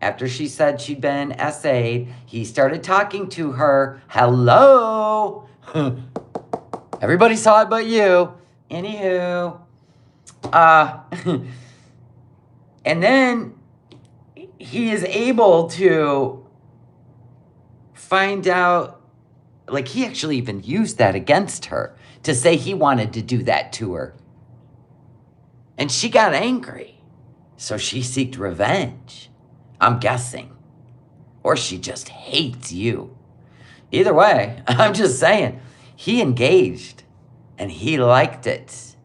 after she said she'd been SA'd, he started talking to her. Hello. Everybody saw it but you. Anywho. And then he is able to find out, like he actually even used that against her to say he wanted to do that to her. And she got angry. So she seeked revenge, I'm guessing. Or she just hates you. Either way, I'm just saying, he engaged and he liked it.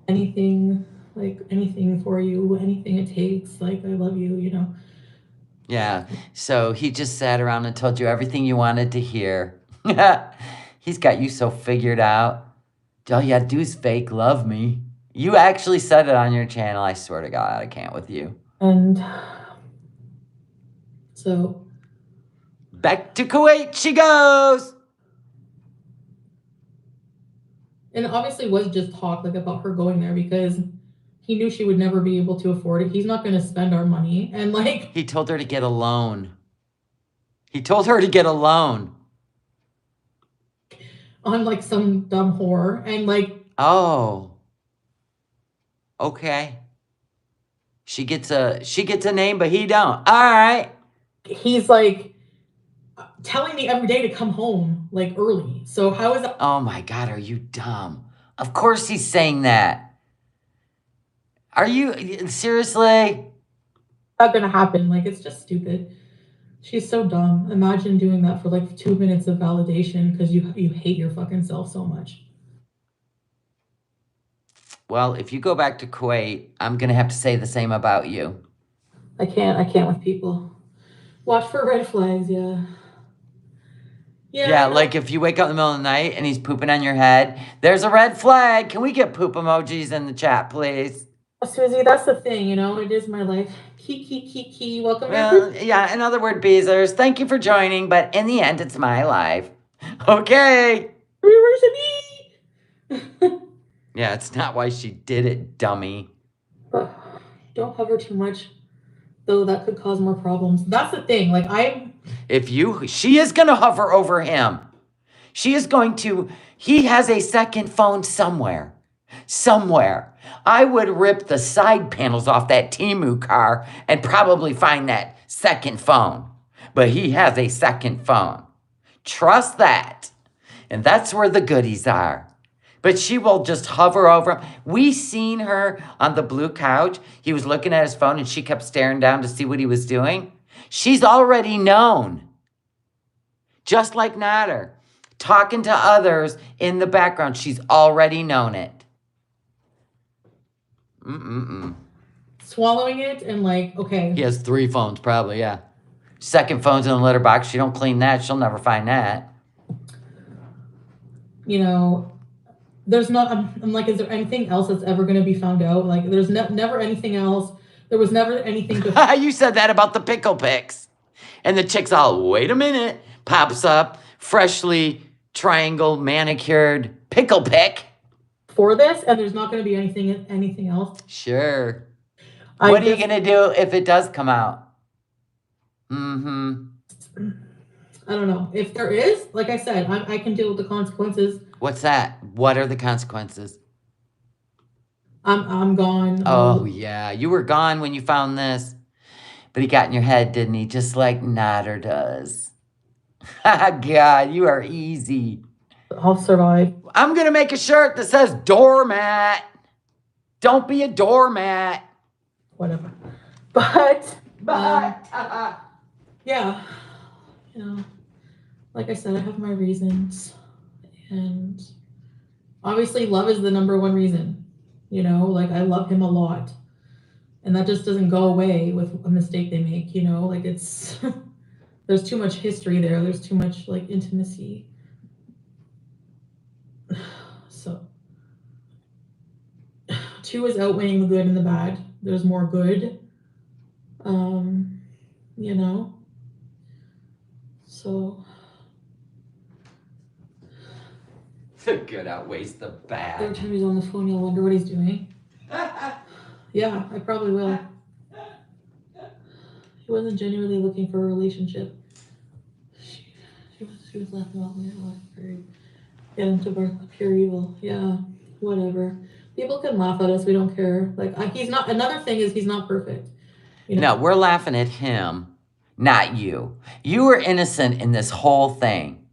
Anything, like anything for you, anything it takes. Like, I love you, you know. Yeah, so he just sat around and told you everything you wanted to hear. He's got you so figured out. All you had to do is fake love me. You actually said it on your channel. I swear to God, I can't with you. And so back to Kuwait she goes. And it obviously was just talk like about her going there because he knew she would never be able to afford it. He's not going to spend our money. And like, he told her to get a loan. He told her to get a loan. on like some dumb whore, and like Oh, okay. She gets a name, but he don't. All right. he's like telling me every day to come home like early. So how is that Oh my God, are you dumb? Of course he's saying that. Are you seriously? gonna happen? Like it's just stupid. She's so dumb. Imagine doing that for like 2 minutes of validation because you hate your fucking self so much. Well, if you go back to Kuwait, I'm gonna have to say the same about you. I can't with people. Watch for red flags, yeah. Yeah, Yeah, I know. like if you wake up in the middle of the night and he's pooping on your head, there's a red flag. Can we get poop emojis in the chat, please? Susie, that's the thing, it is my life. Kiki, welcome Well, everybody. yeah, in other words, Beezers, thank you for joining, but in the end, it's my life. Okay. Yeah, it's not why she did it, dummy. Don't hover too much, though that could cause more problems. That's the thing. Like She is gonna hover over him. She is going to, he has a second phone somewhere. Somewhere. I would rip the side panels off that Temu car and probably find that second phone. But he has a second phone. Trust that. And that's where the goodies are. But she will just hover over him. We seen her on the blue couch. He was looking at his phone and she kept staring down to see what he was doing. She's already known. Just like Nader. Talking to others in the background. She's already known it. swallowing it and like, okay. He has 3 phones probably, yeah. Second phone's in the litter box. She don't clean that. She'll never find that. There's not, I'm like, is there anything else that's ever going to be found out? Like, there's never anything else. There was never anything to. You said that about the pickle pics. And the chick's all, wait a minute, pops up, freshly triangle manicured pickle pick. For this, and there's not going to be anything else. Sure. What are you going to do if it does come out? I don't know. If there is, like I said, I can deal with the consequences. What's that? What are the consequences? I'm gone. Oh, yeah. You were gone when you found this. But he got in your head, didn't he? Just like Nader does. God, you are easy. I'll survive. I'm going to make a shirt that says doormat. Don't be a doormat. Whatever. But yeah, like I said, I have my reasons. And obviously love is the number one reason. Like I love him a lot. And that just doesn't go away with a mistake they make, like it's there's too much history there. There's too much like intimacy. So 2 is outweighing the good and the bad. There's more good. So the good outweighs the bad. Every time he's on the phone, you'll wonder what he's doing. Yeah, I probably will. He wasn't genuinely looking for a relationship. She was laughing about me. Get him to pure evil. Yeah, whatever. People can laugh at us. We don't care. Like he's not. Another thing is he's not perfect. No, we're laughing at him, not you. You were innocent in this whole thing.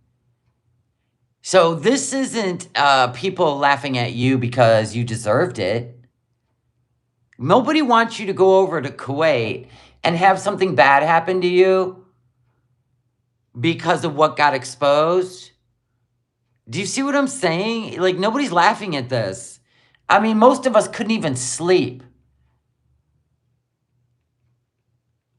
So this isn't people laughing at you because you deserved it. Nobody wants you to go over to Kuwait and have something bad happen to you because of what got exposed. Do you see what I'm saying? Like, nobody's laughing at this. I mean, most of us couldn't even sleep.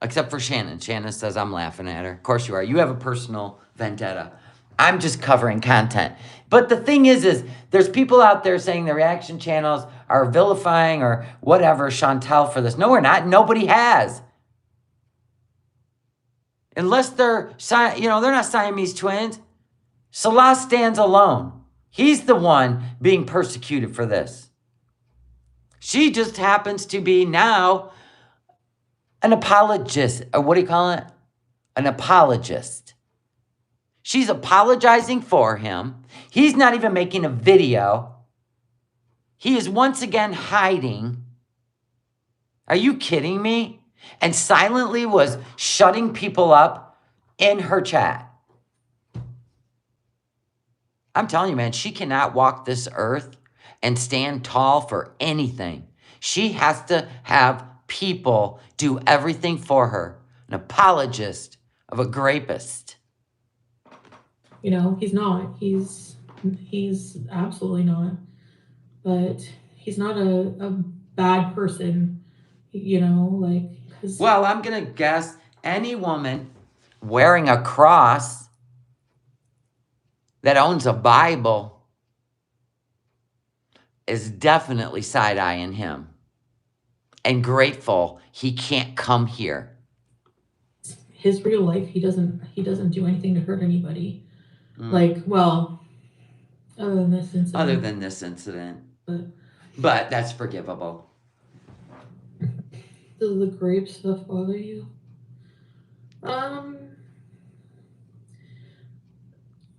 Except for Shannon. Shannon says, I'm laughing at her. Of course you are. You have a personal vendetta. I'm just covering content. But the thing is there's people out there saying the reaction channels are vilifying or whatever Chantal for this. No, we're not. Nobody has. Unless they're not Siamese twins. Salah stands alone. He's the one being persecuted for this. She just happens to be now an apologist, or what do you call it? An apologist. She's apologizing for him. He's not even making a video. He is once again hiding. Are you kidding me? And silently was shutting people up in her chat. I'm telling you, man, she cannot walk this earth and stand tall for anything. She has to have people do everything for her. An apologist of a rapist. You know, he's not. He's absolutely not. But he's not a bad person, you know, like. Well, I'm going to guess any woman wearing a cross that owns a Bible is definitely side-eyeing him and grateful he can't come here. His real life, he doesn't do anything to hurt anybody. Like, well, other than this incident. But that's forgivable. Does the grape stuff bother you?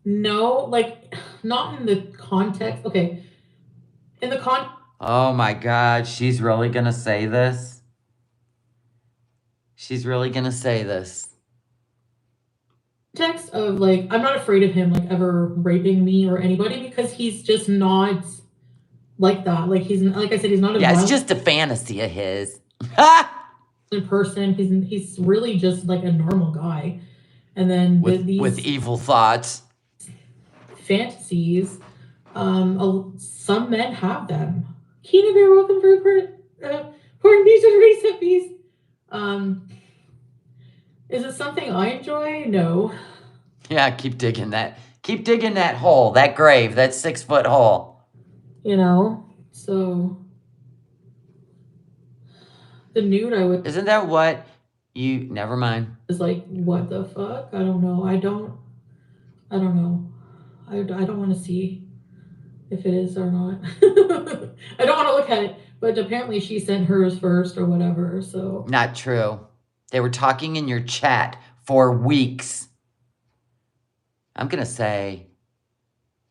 No, like, not in the context. Okay. In the Oh my God, she's really going to say this? She's really going to say this. Context of, like, I'm not afraid of him, like, ever raping me or anybody because he's just not like that. Like, he's, like I said, he's not a it's just a fantasy of his. in person. He's really just like a normal guy. And then with evil thoughts. Fantasies, some men have them. Keena Bear, welcome for corned beef recipes. Is it something I enjoy? No. Yeah, keep digging that. Keep digging that hole, that grave, that 6-foot hole. You know, so the nude I would. Isn't that what you? Never mind. It's like, what the fuck? I don't know. I don't know. I don't want to see if it is or not. I don't want to look at it, but apparently she sent hers first or whatever, so. Not true. They were talking in your chat for weeks. I'm going to say,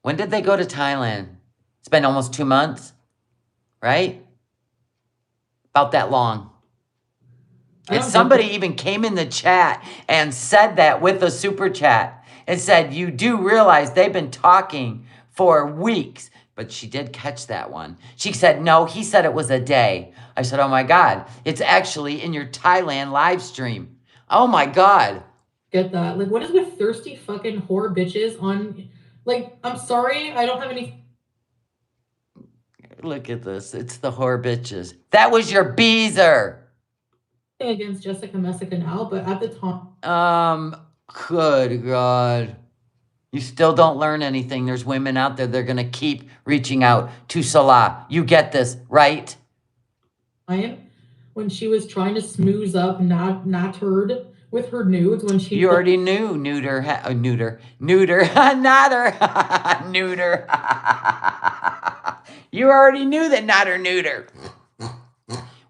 when did they go to Thailand? It's been almost 2 months, right? About that long. And somebody even came in the chat and said that with a super chat and said, you do realize they've been talking for weeks. But she did catch that one. She said, no, he said it was a day. I said, oh my God, it's actually in your Thailand live stream. Oh my God. Get that. Like, what is with thirsty fucking whore bitches on, like, I'm sorry, I don't have any. Look at this. It's the whore bitches. That was your Beezer. Against Jessica Messica now, but at the time. Good God. You still don't learn anything. There's women out there that are going to keep reaching out to Salah. You get this, right? When she was trying to smooth up Nattered with her nudes when she... You already knew neuter, neuter, not her, neuter. You already knew that not her neuter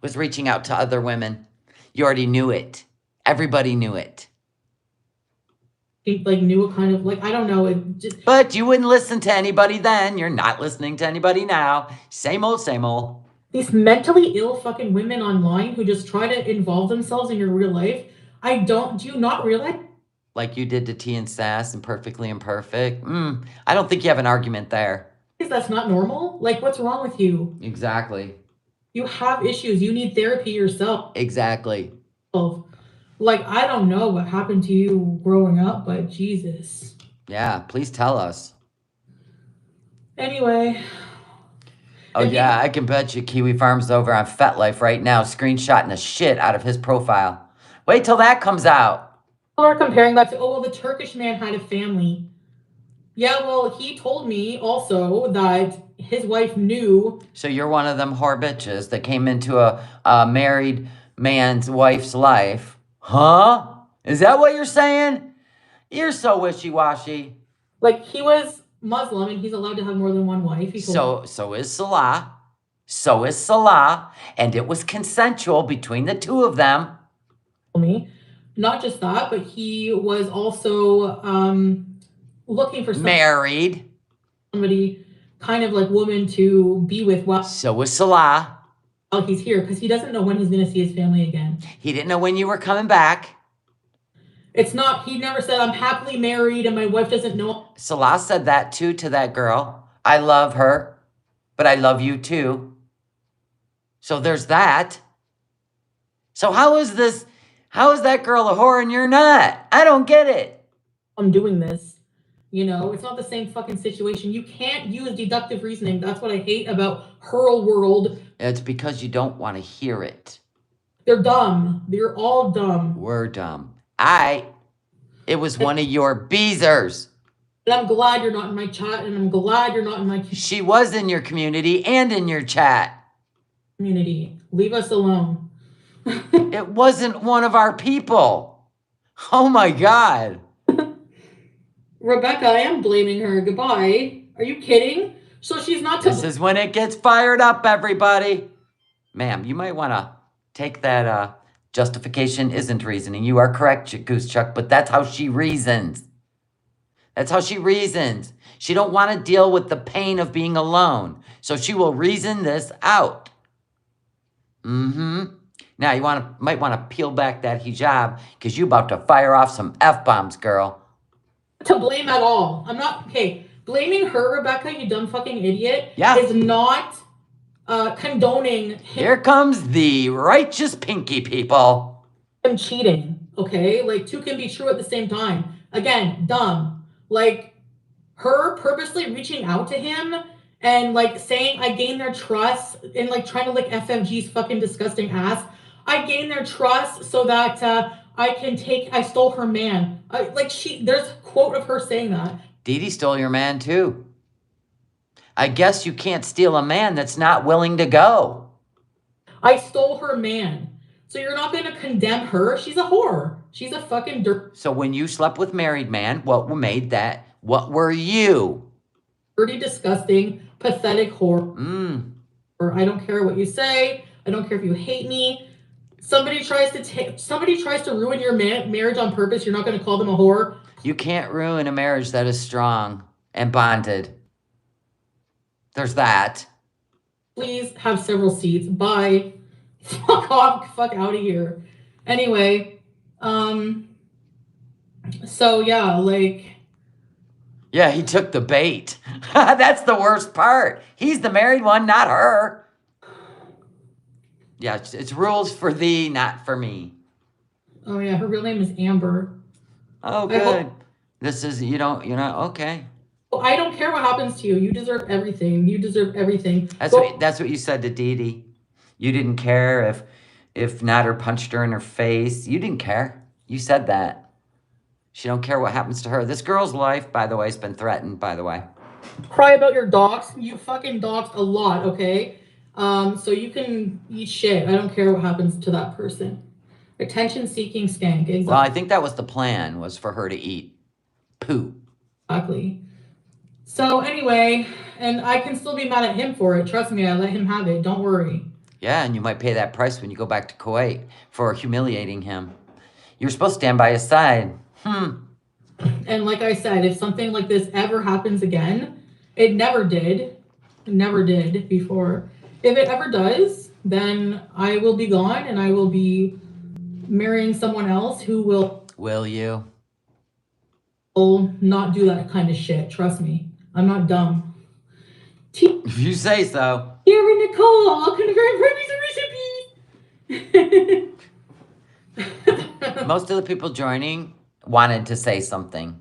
was reaching out to other women. You already knew it. Everybody knew it. Like, knew what kind of, like, I don't know. It just... But you wouldn't listen to anybody then. You're not listening to anybody now. Same old, same old. These mentally ill fucking women online who just try to involve themselves in your real life. Do you not realize? Like you did to T and Sass and Perfectly Imperfect. I don't think you have an argument there. That's not normal? Like, what's wrong with you? Exactly. You have issues. You need therapy yourself. Exactly. Like, I don't know what happened to you growing up, but Jesus. Yeah, please tell us. Anyway. Oh, yeah, I can bet you Kiwi Farm's over on FetLife right now, screenshotting the shit out of his profile. Wait till that comes out. People are comparing that to, oh, well, the Turkish man had a family. Yeah, well, he told me also that his wife knew. So you're one of them whore bitches that came into a married man's wife's life. Huh? Is that what you're saying? You're so wishy-washy. Like, he was Muslim and he's allowed to have more than one wife. So is Salah. So is Salah. And it was consensual between the two of them. Me. Not just that, but he was also looking for Married. somebody kind of like woman to be with while So was Salah. he's here, because he doesn't know when he's going to see his family again. He didn't know when you were coming back. It's not, he never said, I'm happily married and my wife doesn't know. Salah said that too to that girl. I love her, but I love you too. So there's that. So how is that girl a whore and you're not? I don't get it. I'm doing this. You know, it's not the same fucking situation. You can't use deductive reasoning. That's what I hate about her world. It's because you don't want to hear it. They're dumb. They're all dumb. We're dumb. It was one of your beezers. And I'm glad you're not in my chat, and I'm glad you're not in my She was in your community and in your chat. community. Leave us alone. It wasn't one of our people. Oh my God. Rebecca, I am blaming her. Goodbye. Are you kidding? So she's not. This is when it gets fired up, everybody. Ma'am, you might want to take that justification isn't reasoning. You are correct, Goose Chuck, but that's how she reasons. That's how she reasons. She don't want to deal with the pain of being alone. So she will reason this out. Now you might want to peel back that hijab because you about to fire off some F-bombs, girl. To blame at all. I'm not, okay, blaming her, Rebecca, you dumb fucking idiot, Yeah. is not condoning Here comes the righteous pinky people. him cheating, okay? Like, two can be true at the same time. Again, dumb. Like, her purposely reaching out to him and, like, saying, I gained their trust, and, like, trying to lick FMG's fucking disgusting ass. I gained their trust so that I stole her man. There's a quote of her saying that. Dee Dee stole your man too. I guess you can't steal a man that's not willing to go. I stole her man. So you're not going to condemn her? She's a whore. She's a fucking So when you slept with married man, what made that? What were you? dirty, disgusting, pathetic whore. Or I don't care what you say. I don't care if you hate me. Somebody tries to ruin your marriage on purpose. You're not going to call them a whore. You can't ruin a marriage that is strong and bonded. There's that. Please have several seats. Bye. Fuck off. Fuck out of here. Anyway, so yeah, like. Yeah, he took the bait. That's the worst part. He's the married one, not her. Yeah, it's rules for thee, not for me. Oh yeah, her real name is Amber. Oh, good. You're not, okay. Well, I don't care what happens to you. You deserve everything. You deserve everything. That's what you said to Dee Dee. You didn't care if Nader punched her in her face. You didn't care. You said that. She don't care what happens to her. This girl's life, by the way, has been threatened, by the way. Cry about your dogs. You fucking doxed a lot, okay? So you can eat shit. I don't care what happens to that person. Attention-seeking skank. Exactly. Well, I think that was the plan, was for her to eat poo. Exactly. So anyway, and I can still be mad at him for it. Trust me, I let him have it. Don't worry. Yeah, and you might pay that price when you go back to Kuwait for humiliating him. You're supposed to stand by his side. And like I said, if something like this ever happens again, it never did. It never did before. If it ever does, then I will be gone and I will be marrying someone else who will. Will you? Will not do that kind of shit. Trust me. I'm not dumb. If you say so. Dear Nicole, congratulations, recipe. Most of the people joining wanted to say something.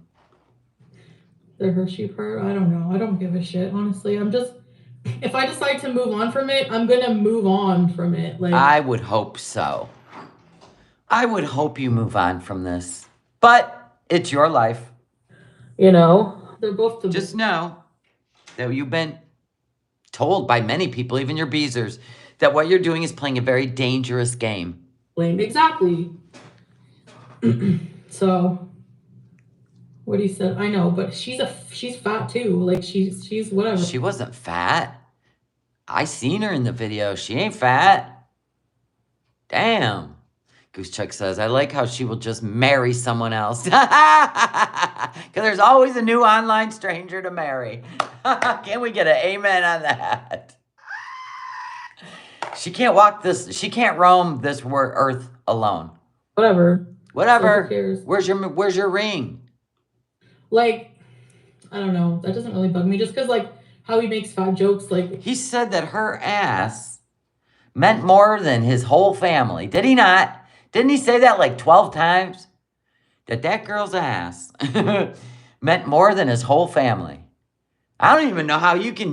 The Hershey part? I don't know. I don't give a shit, honestly. If I decide to move on from it, I'm gonna move on from it. Like, I would hope so. I would hope you move on from this. But it's your life. you know, they're both. Just know that you've been told by many people, even your beezers, that what you're doing is playing a very dangerous game. Exactly. So, what he said, I know, but she's fat too. Like she's whatever. She wasn't fat. I seen her in the video. She ain't fat. Damn. Goose Chuck says, I like how she will just marry someone else. there's always a new online stranger to marry. Can we get an amen on that? She can't she can't roam this earth alone. Whatever. Whatever. So who cares? Where's your ring? Like, I don't know. That doesn't really bug me. Just because, like, how he makes fat jokes. Like, he said that her ass meant more than his whole family. Did he not? Didn't he say that like 12 times? That girl's ass meant more than his whole family. I don't even know how you can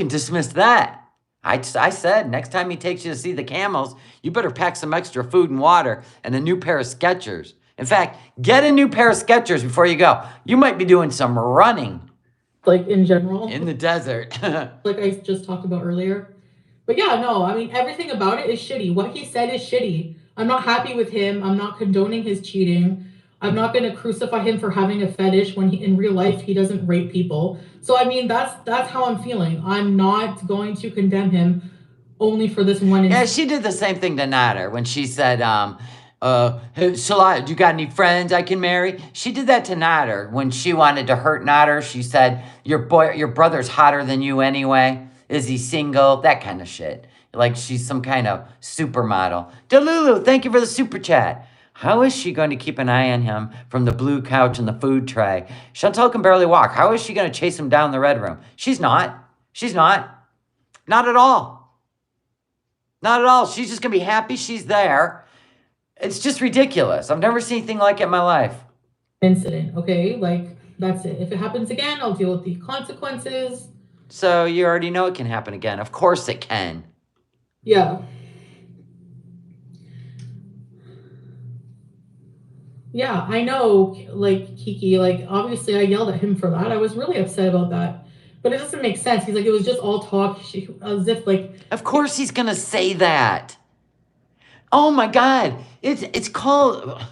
dismiss that. I said, next time he takes you to see the camels, you better pack some extra food and water and a new pair of Skechers. In fact, get a new pair of Skechers before you go. You might be doing some running. Like, in general. In the desert. Like I just talked about earlier. But yeah, no, I mean, everything about it is shitty. What he said is shitty. I'm not happy with him. I'm not condoning his cheating. I'm not going to crucify him for having a fetish when in real life he doesn't rape people. So I mean, that's how I'm feeling. I'm not going to condemn him only for this one instance. Yeah, she did the same thing to Nader when she said, hey, Shalaya, do you got any friends I can marry? She did that to Nader when she wanted to hurt Nader. She said, your brother's hotter than you anyway. Is he single? That kind of shit. Like she's some kind of supermodel. Delulu, thank you for the super chat. How is she going to keep an eye on him from the blue couch and the food tray? Chantal can barely walk. How is she going to chase him down the red room? She's not. She's not. Not at all. Not at all. She's just going to be happy she's there. It's just ridiculous. I've never seen anything like it in my life. Incident, okay? Like, that's it. If it happens again, I'll deal with the consequences. So you already know it can happen again. Of course it can. Yeah. Yeah, I know, like, Kiki, like, obviously I yelled at him for that. I was really upset about that. But it doesn't make sense. He's like, it was just all talk, as if, like... Of course he's going to say that. Oh, my God. It's called...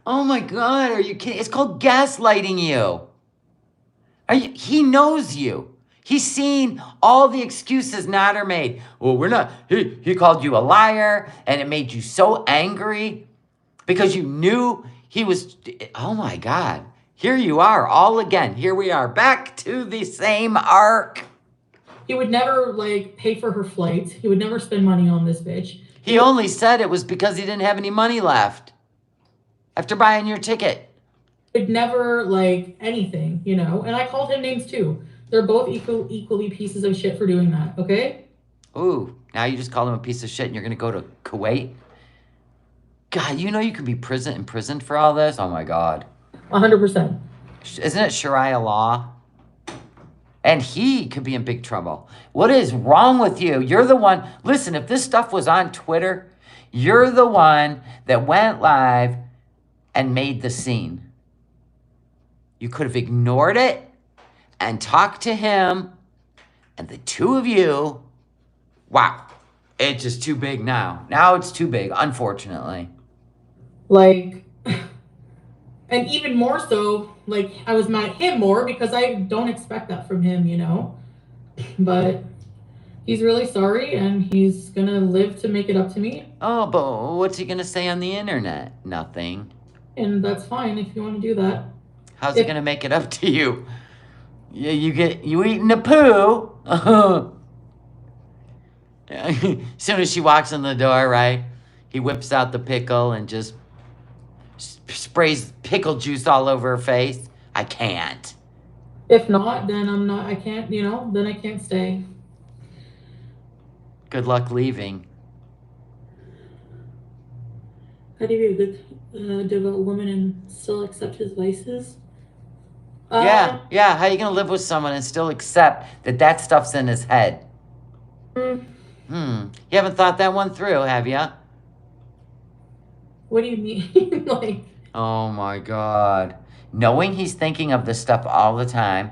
Oh, my God. Are you kidding? It's called gaslighting you. He knows you. He's seen all the excuses Nader made. Well, we're not... He called you a liar, and it made you so angry because you knew... He was, oh my God, here you are all again. Here we are back to the same arc. He would never like pay for her flight. He would never spend money on this bitch. He only said it was because he didn't have any money left after buying your ticket. He'd never like anything, you know, and I called him names too. They're both equally pieces of shit for doing that, okay? Ooh, now you just called him a piece of shit and you're going to go to Kuwait? God, you know you could be imprisoned for all this? Oh, my God. 100%. Isn't it Sharia law? And he could be in big trouble. What is wrong with you? You're the one. Listen, if this stuff was on Twitter, you're the one that went live and made the scene. You could have ignored it and talked to him. And the two of you, wow, it's just too big now. Now it's too big, unfortunately. Like, and even more so, like, I was mad at him more because I don't expect that from him, you know? But he's really sorry, and he's gonna live to make it up to me. Oh, but what's he gonna say on the internet? Nothing. And that's fine if you want to do that. How's he gonna make it up to you? You eating the poo? As soon as she walks in the door, right? He whips out the pickle and just sprays pickle juice all over her face. I can't. If not, then I can't, you know, then I can't stay. Good luck leaving. How do you be a good, devout woman and still accept his vices? Yeah. How are you going to live with someone and still accept that stuff's in his head? You haven't thought that one through, have you? What do you mean? Like... Oh, my God. Knowing he's thinking of this stuff all the time.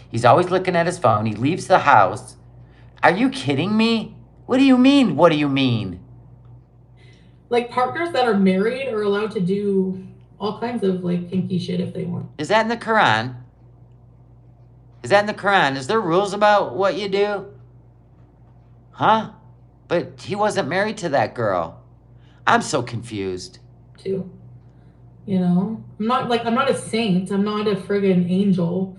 He's always looking at his phone. He leaves the house. Are you kidding me? What do you mean? What do you mean? Like, partners that are married are allowed to do all kinds of, like, kinky shit if they want. Is that in the Quran? Is that in the Quran? Is there rules about what you do? Huh? But he wasn't married to that girl. I'm so confused. Too. You know, I'm not a saint. I'm not a friggin' angel.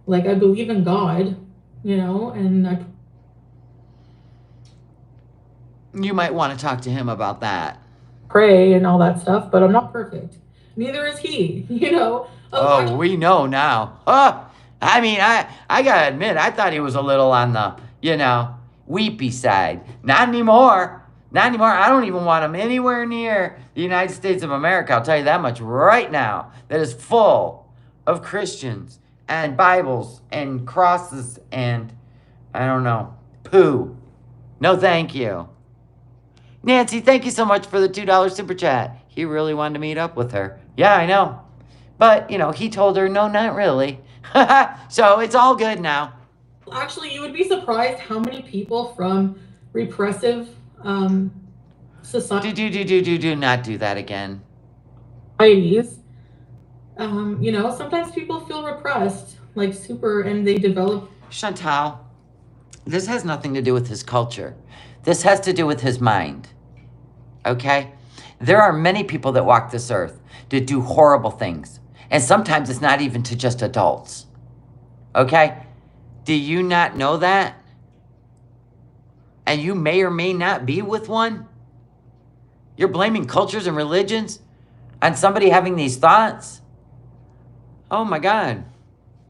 Like I believe in God, you know, and I You might want to talk to him about that. pray and all that stuff, but I'm not perfect. Neither is he, you know. Oh, we know now. Oh, I mean, I gotta admit, I thought he was a little on the, weepy side. Not anymore. Not anymore. I don't even want him anywhere near the United States of America. I'll tell you that much right now. That is full of Christians and Bibles and crosses and, I don't know, poo. No, thank you. Nancy, thank you so much for the $2 super chat. He really wanted to meet up with her. Yeah, I know. But, he told her, no, not really. So it's all good now. Actually, you would be surprised how many people from repressive Do not do that again. societies, sometimes people feel repressed, like super, and they develop. Chantal, this has nothing to do with his culture. This has to do with his mind. Okay? There are many people that walk this earth that do horrible things. And sometimes it's not even to just adults. Okay? Do you not know that? And you may or may not be with one? You're blaming cultures and religions on somebody having these thoughts? Oh my God.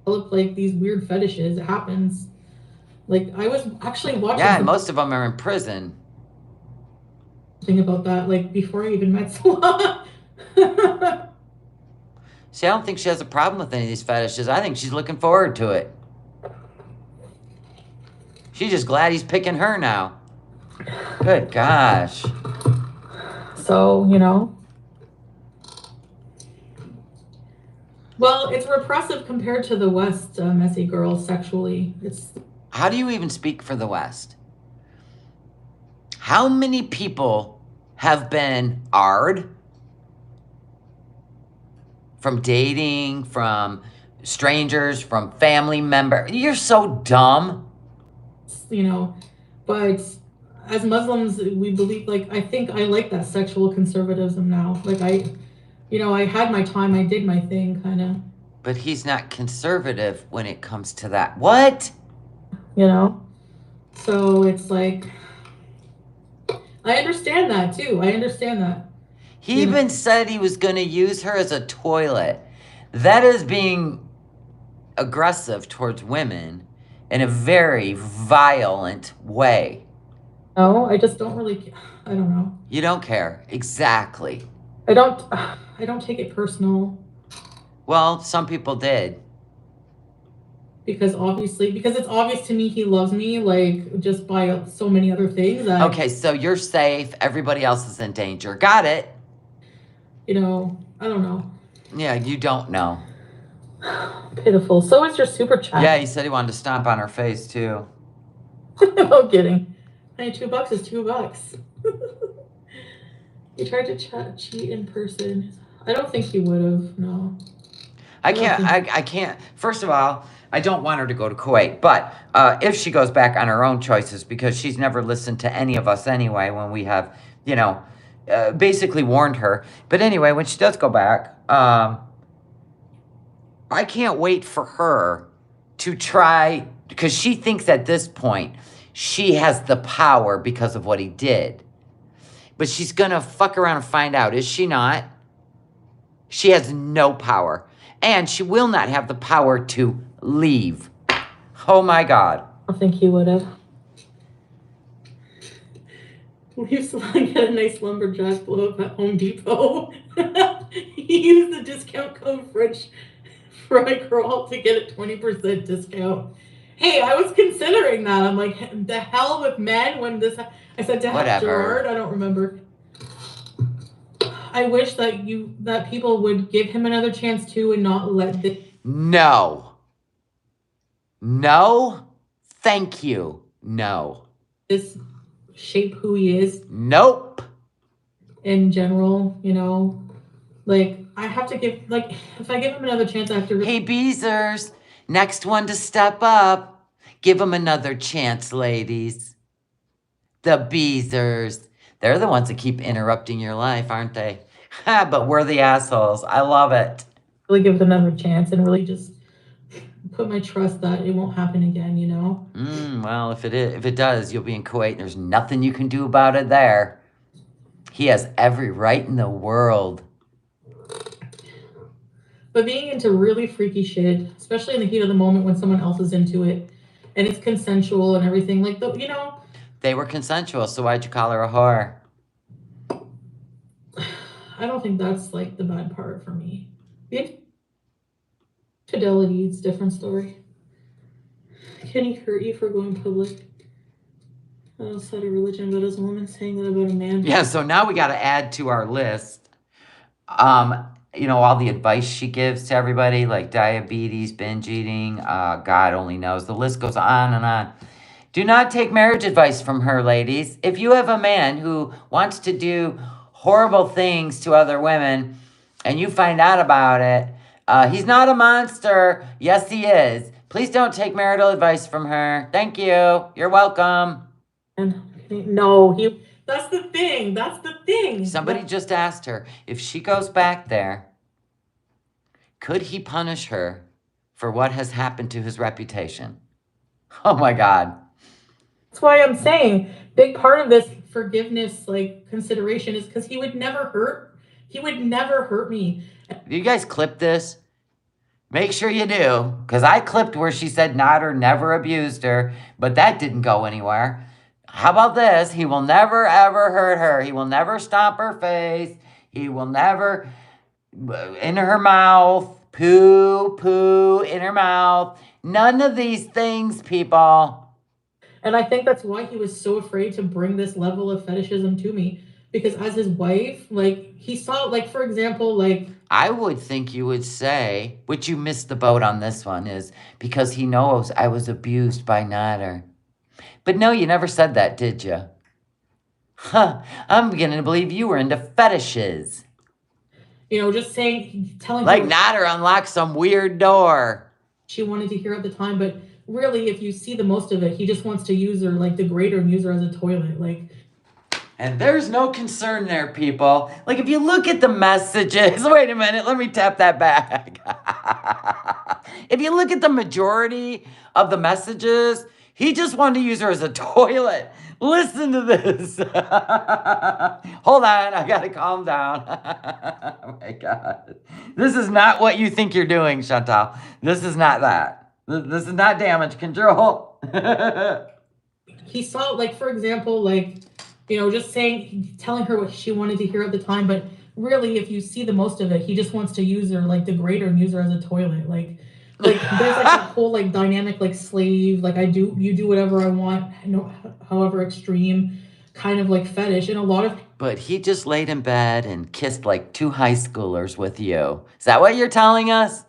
Develop like these weird fetishes. It happens. Like I was actually watching Yeah, and most of them are in prison. something about that, like before I even met Salah. See, I don't think she has a problem with any of these fetishes. I think she's looking forward to it. She's just glad he's picking her now. Good gosh. So, well, it's repressive compared to the West, messy girls sexually. It's How do you even speak for the West? How many people have been AR'd from dating, from strangers, from family members? You're so dumb. But as Muslims, we believe, like, I think I like that sexual conservatism now. Like, I had my time, I did my thing, kind of. But he's not conservative when it comes to that. What? So it's like, I understand that too. I understand that. He even said he was going to use her as a toilet. That is being aggressive towards women in a very violent way. No, I just don't really, I don't know. You don't care. Exactly. I don't take it personal. Well, some people did. Because it's obvious to me he loves me, like, just by so many other things that. Okay, so you're safe. Everybody else is in danger. Got it. I don't know. Yeah, you don't know. Pitiful. So is your super chat. Yeah, he said he wanted to stomp on her face, too. No kidding. Hey, $2 is $2. He tried to cheat in person. I don't think he would have, no. I can't. First of all, I don't want her to go to Kuwait. But if she goes back on her own choices, because she's never listened to any of us anyway when we have, basically warned her. But anyway, when she does go back, I can't wait for her to try, because she thinks at this point she has the power because of what he did. But she's going to fuck around and find out, is she not? She has no power. And she will not have the power to leave. Oh my God. I think he would have. We used to get a nice lumberjack blow up at Home Depot. He used the discount code French Fry Crawl to get a 20% discount. Hey, I was considering that. I'm like, the hell with men when this. I said to Gerard, I don't remember. I wish that people would give him another chance too and not let this. No. No. Thank you. No. This shape who he is. Nope. In general, like I have to give, like, if I give him another chance, I have to. Hey, Beezers, next one to step up. Give him another chance, ladies. The Beezers. They're the ones that keep interrupting your life, aren't they? But we're the assholes. I love it. Really give it another chance and really just put my trust that it won't happen again, you know? Well, if it does, you'll be in Kuwait and there's nothing you can do about it there. He has every right in the world. But being into really freaky shit, especially in the heat of the moment when someone else is into it and it's consensual and everything, like the, you know, They were consensual, so why'd you call her a whore? I don't think that's like the bad part for me. The infidelity, it's a different story. Can he hurt you for going public outside of religion, but as a woman saying that about a man? Yeah, so now we got to add to our list, all the advice she gives to everybody, like diabetes, binge eating, God only knows. The list goes on and on. Do not take marriage advice from her, ladies. If you have a man who wants to do horrible things to other women and you find out about it, he's not a monster. Yes, he is. Please don't take marital advice from her. Thank you. You're welcome. No, that's the thing. That's the thing. Somebody just asked her, if she goes back there, could he punish her for what has happened to his reputation? Oh my God. That's why I'm saying big part of this forgiveness like consideration is because he would never hurt me. Do you guys clip this? Make sure you do, because I clipped where she said Nader never abused her, but that didn't go anywhere. How about this? He will never, ever hurt her. He will never stomp her face. He will never, in her mouth, poo in her mouth. None of these things, people. And I think that's why he was so afraid to bring this level of fetishism to me. Because as his wife, like, he saw, like, for example, like... I would think you would say, which you missed the boat on this one, is because he knows I was abused by Nader. But no, you never said that, did you? Huh, I'm beginning to believe you were into fetishes. Just telling like Nader unlocked some weird door. She wanted to hear at the time, but really, if you see the most of it, he just wants to use her, like, degrade her and use her as a toilet, like... And there's no concern there, people. Like, if you look at the messages... Wait a minute, let me tap that back. If you look at the majority of the messages, he just wanted to use her as a toilet. Listen to this. Hold on, I gotta calm down. Oh my God. This is not what you think you're doing, Chantal. This is not that. This is not damage control. He saw, like, for example, like... just telling her what she wanted to hear at the time, but really, if you see the most of it, he just wants to use her, like, degrade her and use her as a toilet. Like there's like that whole like dynamic, like slave, like you do whatever I want, however extreme, kind of like fetish, and a lot of. But he just laid in bed and kissed like 2 high schoolers with you. Is that what you're telling us?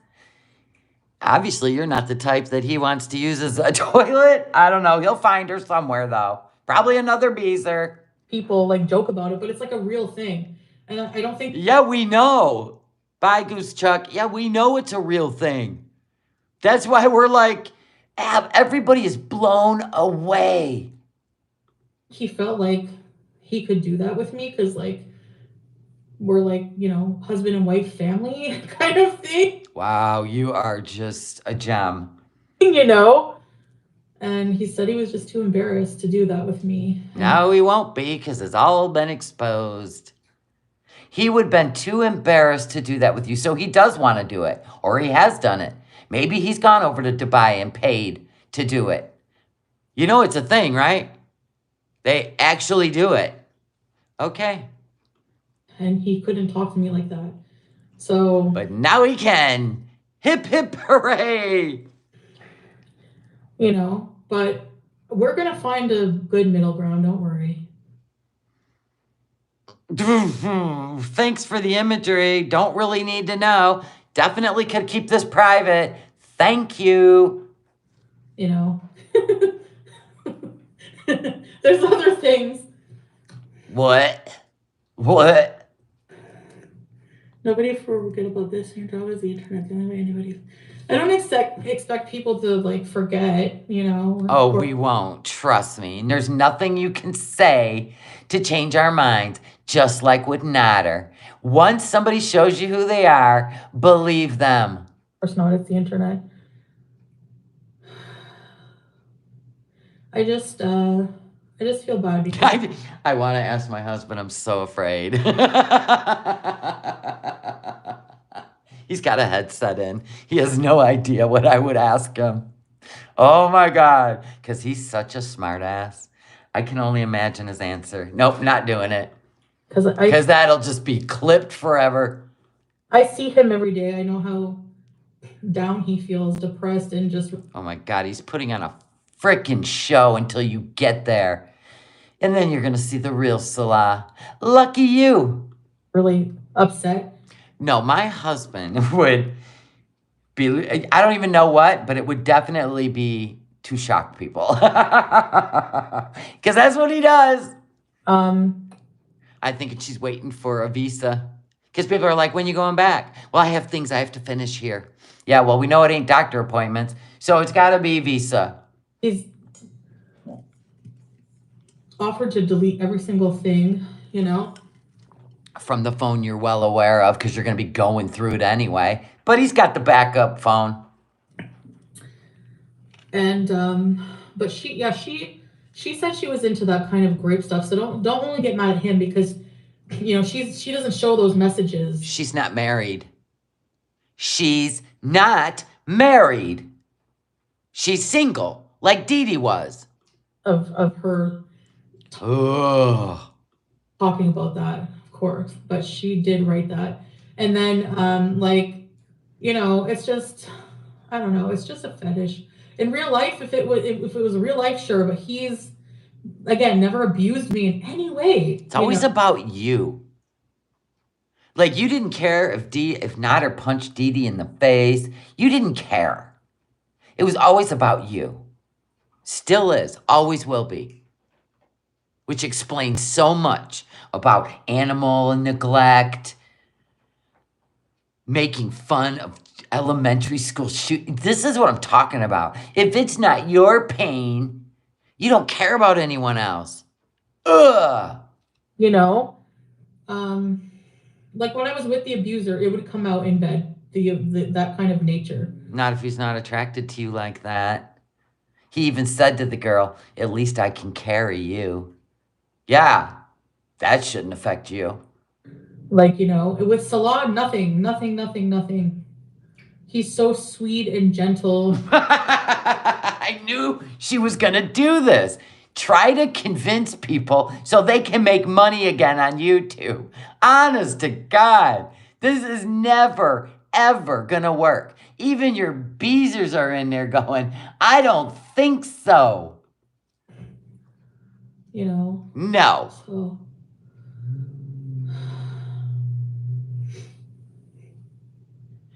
Obviously, you're not the type that he wants to use as a toilet. I don't know. He'll find her somewhere, though. Probably another Beezer. People like joke about it, but it's like a real thing. And I don't think... Yeah, we know. Bye, Goose Chuck. Yeah, we know it's a real thing. That's why we're like, everybody is blown away. He felt like he could do that with me because, like, we're like, husband and wife family kind of thing. Wow, you are just a gem. And he said he was just too embarrassed to do that with me. No, he won't be, because it's all been exposed. He would have been too embarrassed to do that with you, so he does want to do it, or he has done it. Maybe he's gone over to Dubai and paid to do it. It's a thing, right? They actually do it. Okay. And he couldn't talk to me like that. So... But now he can. Hip, hip, hooray! But we're going to find a good middle ground, don't worry. Thanks for the imagery. Don't really need to know. Definitely could keep this private. Thank you. There's other things. What? Nobody forget about this. Your job is the internet. The only way anybody... I don't expect people to, like, forget, Oh, we won't. Trust me. And there's nothing you can say to change our minds. Just like with Nader. Once somebody shows you who they are, believe them. Of course not, it's the internet. I just feel bad because I want to ask my husband. I'm so afraid. He's got a headset in. He has no idea what I would ask him. Oh my God. Because he's such a smartass. I can only imagine his answer. Nope, not doing it. Because that'll just be clipped forever. I see him every day. I know how down he feels, depressed, and just... Oh my God, he's putting on a freaking show until you get there. And then you're going to see the real Salah. Lucky you. Really upset. No, my husband would be, I don't even know what, but it would definitely be to shock people. Because that's what he does. I think she's waiting for a visa. Because people are like, when you going back? Well, I have things I have to finish here. Yeah, well, we know it ain't doctor appointments, so it's got to be visa. He's offered to delete every single thing, you know? From the phone you're well aware of, because you're going to be going through it anyway. But he's got the backup phone. And, but she said she was into that kind of grape stuff, so don't only get mad at him because, you know, she doesn't show those messages. She's not married. She's not married. She's single, like Dee Dee was. Of her talking about that, of course. But she did write that. And then, like, you know, it's just, I don't know, it's just a fetish. In real life, if it was a real life, sure, but he's, again, never abused me in any way. It's always about you. Like, you didn't care if Nader punched Dee Dee in the face. You didn't care. It was always about you. Still is. Always will be. Which explains so much about animal neglect, making fun of elementary school shooting. This is what I'm talking about. If it's not your pain, you don't care about anyone else. Ugh. You know? Like when I was with the abuser, it would come out in bed, that kind of nature. Not if he's not attracted to you like that. He even said to the girl, at least I can carry you. Yeah, that shouldn't affect you. Like, you know, with Salah, nothing. He's so sweet and gentle. I knew she was going to do this. Try to convince people so they can make money again on YouTube. Honest to God, this is never, ever going to work. Even your beezers are in there going, I don't think so. You know? No. So.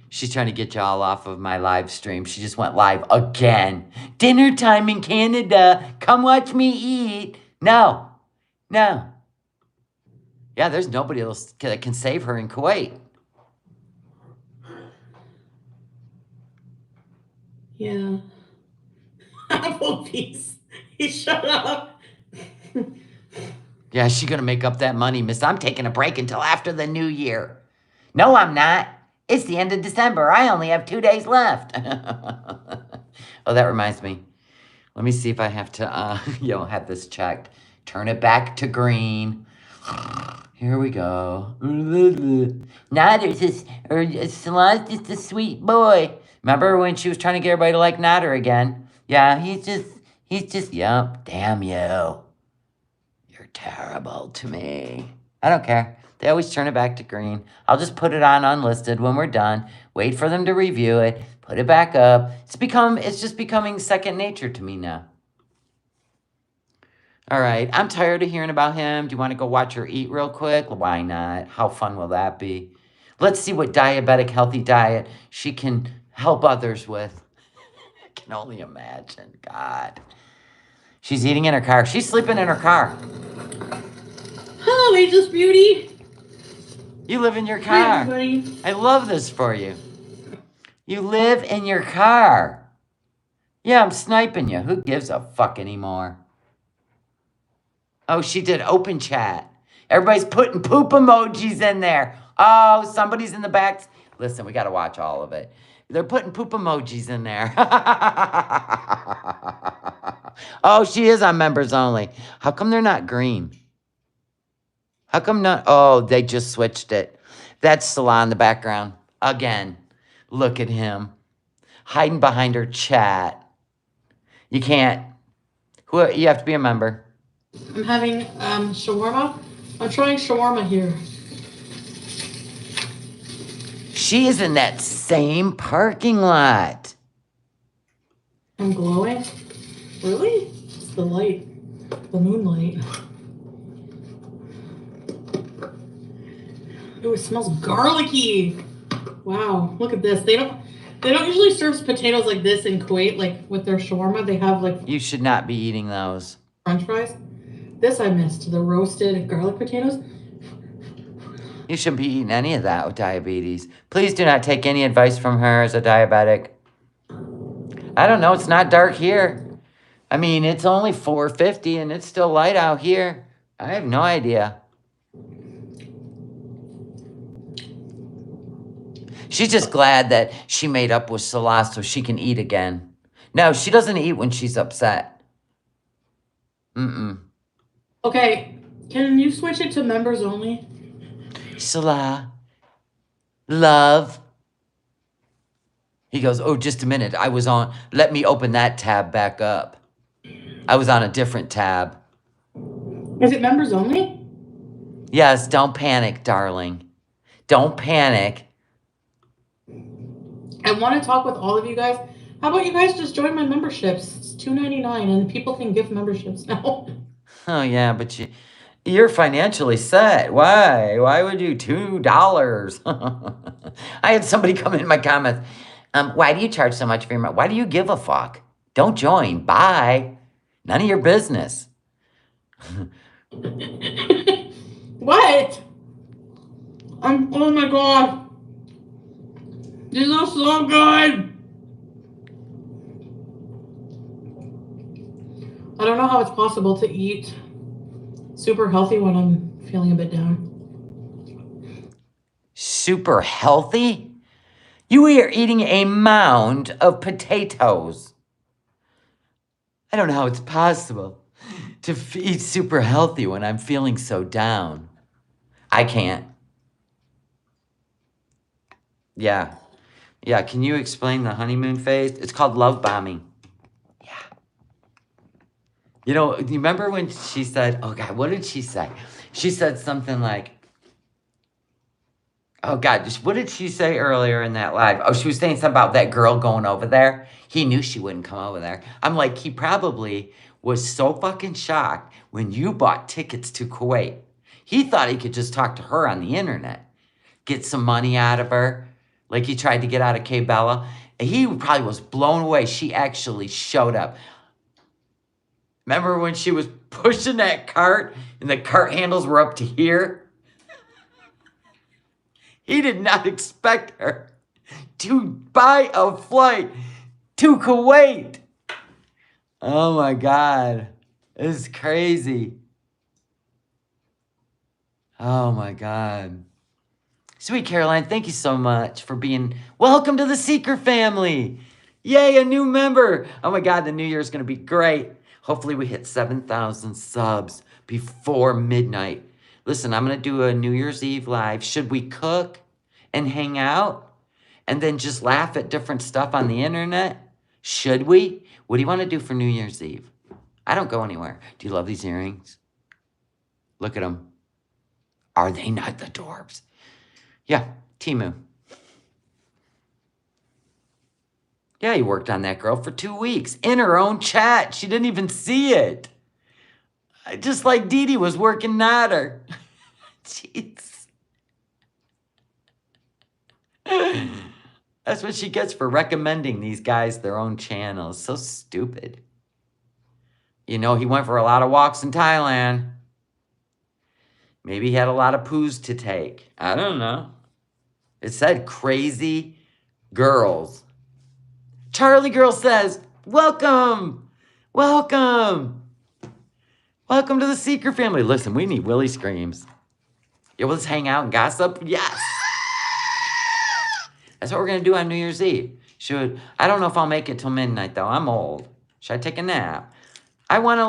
She's trying to get y'all off of my live stream. She just went live again. Dinner time in Canada. Come watch me eat. No. Yeah, there's nobody else that can save her in Kuwait. Yeah. Apple piece. He shut up. Yeah, she's going to make up that money, miss. I'm taking a break until after the new year. No, I'm not. It's the end of December. I only have 2 days left. Oh, that reminds me. Let me see if I have to, have this checked. Turn it back to green. Here we go. Nader's Salah's just a sweet boy. Remember when she was trying to get everybody to like Nader again? Yeah, he's just, yep, damn you. You're terrible to me. I don't care. They always turn it back to green. I'll just put it on unlisted when we're done. Wait for them to review it. Put it back up. It's just becoming second nature to me now. All right. I'm tired of hearing about him. Do you want to go watch her eat real quick? Why not? How fun will that be? Let's see what diabetic healthy diet she can help others with. I can only imagine. God. She's eating in her car. She's sleeping in her car. Hello, Ageless Beauty. You live in your car. Hi, everybody. I love this for you. You live in your car. Yeah, I'm sniping you. Who gives a fuck anymore? Oh, she did open chat. Everybody's putting poop emojis in there. Oh, somebody's in the back. Listen, we got to watch all of it. They're putting poop emojis in there. Oh, she is on members only. How come they're not green? How come not? Oh, they just switched it. That's Salah in the background. Again, look at him. Hiding behind her chat. You can't. You have to be a member. I'm having shawarma. I'm trying shawarma here. She is in that same parking lot. I'm glowing. Really? It's the light. The moonlight. Ooh, it smells garlicky. Wow, look at this. They don't usually serve potatoes like this in Kuwait, like with their shawarma. They have like You should not be eating those. French fries. This I missed, the roasted garlic potatoes. You shouldn't be eating any of that with diabetes. Please do not take any advice from her as a diabetic. I don't know, it's not dark here. I mean, it's only 4:50 and it's still light out here. I have no idea. She's just glad that she made up with Salah so she can eat again. No, she doesn't eat when she's upset. Okay, can you switch it to members only? Salah, love. He goes, oh, just a minute. I was on, let me open that tab back up. I was on a different tab. Is it members only? Yes, don't panic, darling. Don't panic. I want to talk with all of you guys. How about you guys just join my memberships? It's $2.99 and people can give memberships now. Oh, yeah, but you're financially set. Why? Why would you $2? I had somebody come in my comments. Why do you charge so much for your money? Why do you give a fuck? Don't join. Bye. None of your business. What? Oh my god. These are so good. I don't know how it's possible to eat super healthy when I'm feeling a bit down. Super healthy? You are eating a mound of potatoes. I don't know how it's possible to eat super healthy when I'm feeling so down. I can't. Yeah. Yeah, can you explain the honeymoon phase? It's called love bombing. Yeah. You know, you remember when she said, oh God, what did she say? She said something like, oh God, what did she say earlier in that live? Oh, she was saying something about that girl going over there. He knew she wouldn't come over there. I'm like, he probably was so fucking shocked when you bought tickets to Kuwait. He thought he could just talk to her on the internet, get some money out of her, like he tried to get out of Kay Bella. He probably was blown away. She actually showed up. Remember when she was pushing that cart and the cart handles were up to here? He did not expect her to buy a flight to Kuwait. Oh my God. It's crazy. Oh my God. Sweet Caroline, thank you so much for being... Welcome to the Seeker family. Yay, a new member. Oh my God, the new year is going to be great. Hopefully we hit 7,000 subs before midnight. Listen, I'm going to do a New Year's Eve live. Should we cook and hang out and then just laugh at different stuff on the internet? Should we? What do you want to do for New Year's Eve? I don't go anywhere. Do you love these earrings? Look at them. Are they not the Dorbs? Yeah, Timu. Yeah, he worked on that girl for 2 weeks in her own chat. She didn't even see it. Just like Dee Dee was working at her. Jeez. That's what she gets for recommending these guys their own channels. So stupid. You know, he went for a lot of walks in Thailand. Maybe he had a lot of poos to take. I don't know. It said crazy girls. Charlie Girl says, welcome. Welcome. Welcome to the Seeker family. Listen, we need Willie screams. Yeah, we'll just hang out and gossip. Yes. That's what we're going to do on New Year's Eve. I don't know if I'll make it till midnight, though. I'm old. Should I take a nap? I want to,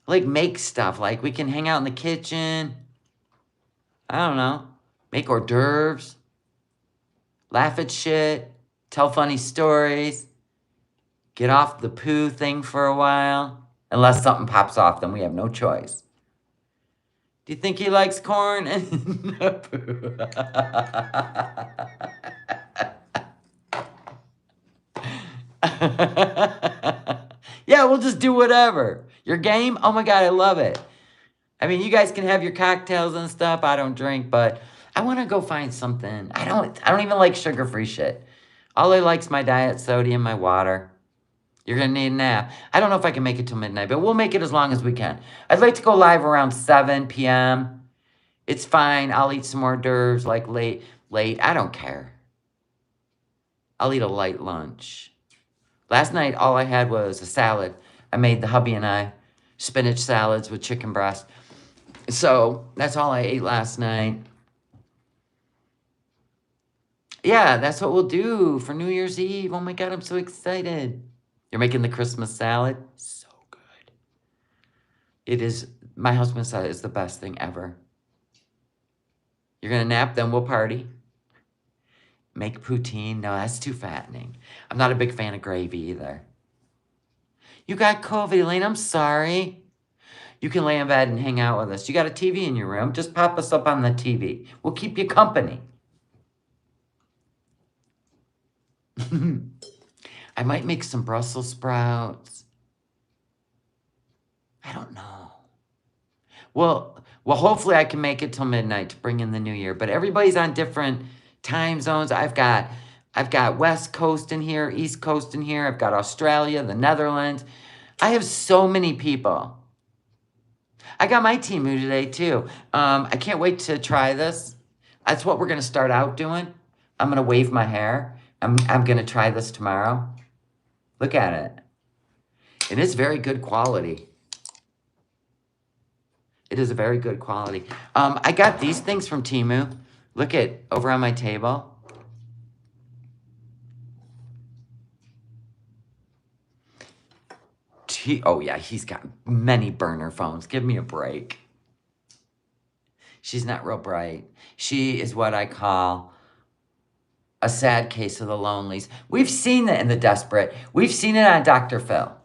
like make stuff. Like, we can hang out in the kitchen. I don't know. Make hors d'oeuvres. Laugh at shit. Tell funny stories. Get off the poo thing for a while. Unless something pops off, then we have no choice. Do you think he likes corn and poo? Yeah, we'll just do whatever. Your game? Oh my God, I love it. I mean, you guys can have your cocktails and stuff. I don't drink, but I want to go find something. I don't even like sugar-free shit. All I like is my diet soda and my water. You're going to need a nap. I don't know if I can make it till midnight, but we'll make it as long as we can. I'd like to go live around 7 p.m. It's fine. I'll eat some hors d'oeuvres, like late. I don't care. I'll eat a light lunch. Last night, all I had was a salad. I made the hubby and I spinach salads with chicken breast. So that's all I ate last night. Yeah, that's what we'll do for New Year's Eve. Oh my God, I'm so excited. You're making the Christmas salad? So good. It is, my husband said it's the best thing ever. You're going to nap, then we'll party. Make poutine. No, that's too fattening. I'm not a big fan of gravy either. You got COVID, Elaine. I'm sorry. You can lay in bed and hang out with us. You got a TV in your room. Just pop us up on the TV. We'll keep you company. I might make some Brussels sprouts. I don't know. Well, hopefully I can make it till midnight to bring in the new year. But everybody's on different time zones. I've got West Coast in here, East Coast in here. I've got Australia, the Netherlands. I have so many people. I got my Temu today too. I can't wait to try this. That's what we're gonna start out doing. I'm gonna wave my hair. I'm gonna try this tomorrow. Look at it. And it's very good quality. It is a very good quality. I got these things from Temu. Look at over on my table. Oh yeah, he's got many burner phones. Give me a break. She's not real bright. She is what I call a sad case of the lonelies. We've seen it in the desperate. We've seen it on Dr. Phil.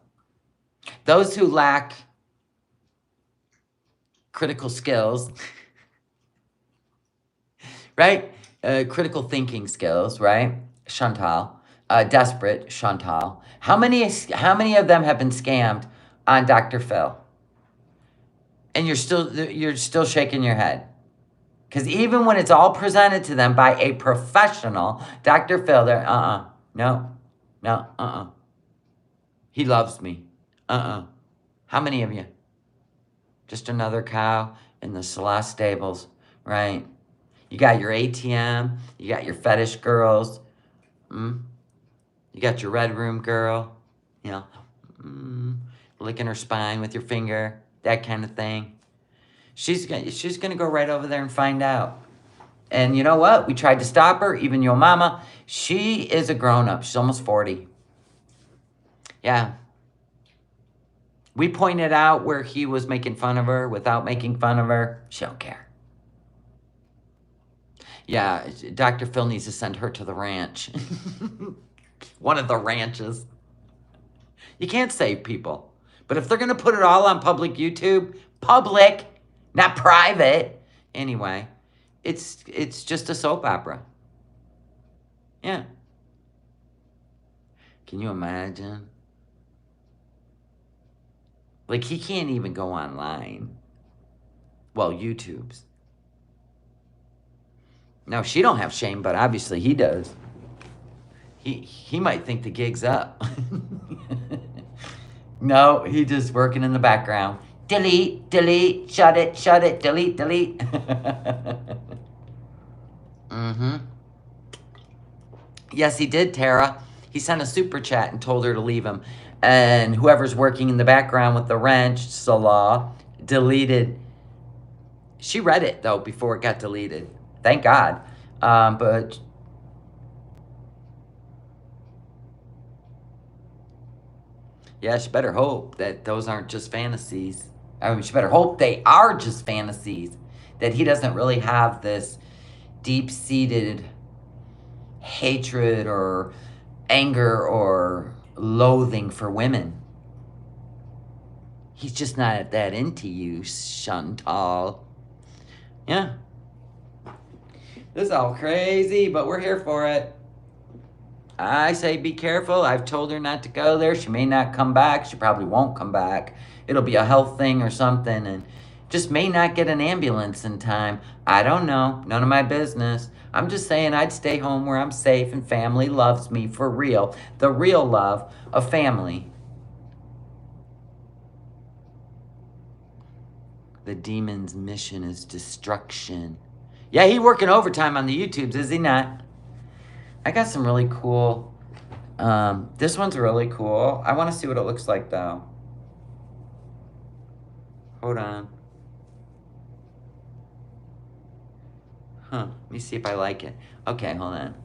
Those who lack critical skills, right? Critical thinking skills, right? Chantal. Desperate, Chantal. How many of them have been scammed on Dr. Phil? And you're still shaking your head. Because even when it's all presented to them by a professional, Dr. Phil, they're, no. He loves me. How many of you? Just another cow in the Celeste stables, right? You got your ATM. You got your fetish girls. You got your red room girl. You know, licking her spine with your finger. That kind of thing. She's gonna go right over there and find out. And you know what? We tried to stop her, even your mama. She is a grown-up. She's almost 40. Yeah. We pointed out where he was making fun of her without making fun of her. She don't care. Yeah, Dr. Phil needs to send her to the ranch. One of the ranches. You can't save people. But if they're gonna put it all on public YouTube, public, not private. Anyway, it's just a soap opera. Yeah. Can you imagine? Like, he can't even go online. Well, YouTube's. Now, she don't have shame, but obviously he does. He might think the gig's up. No, he's just working in the background. Delete, delete, shut it, delete, delete. Yes, he did, Tara. He sent a super chat and told her to leave him. And whoever's working in the background with the wrench, Salah, deleted. She read it, though, before it got deleted. Thank God. But yeah, she better hope that those aren't just fantasies. I mean, she better hope they are just fantasies. That he doesn't really have this deep-seated hatred or anger or loathing for women. He's just not that into you, Chantal. Yeah. This is all crazy, but we're here for it. I say be careful. I've told her not to go there. She may not come back. She probably won't come back. It'll be a health thing or something, and just may not get an ambulance in time. I don't know. None of my business. I'm just saying I'd stay home where I'm safe and family loves me for real. The real love of family. The demon's mission is destruction. Yeah, he working overtime on the YouTubes, is he not? I got some really cool. This one's really cool. I want to see what it looks like, though. Hold on. Huh. Let me see if I like it. Okay, hold on.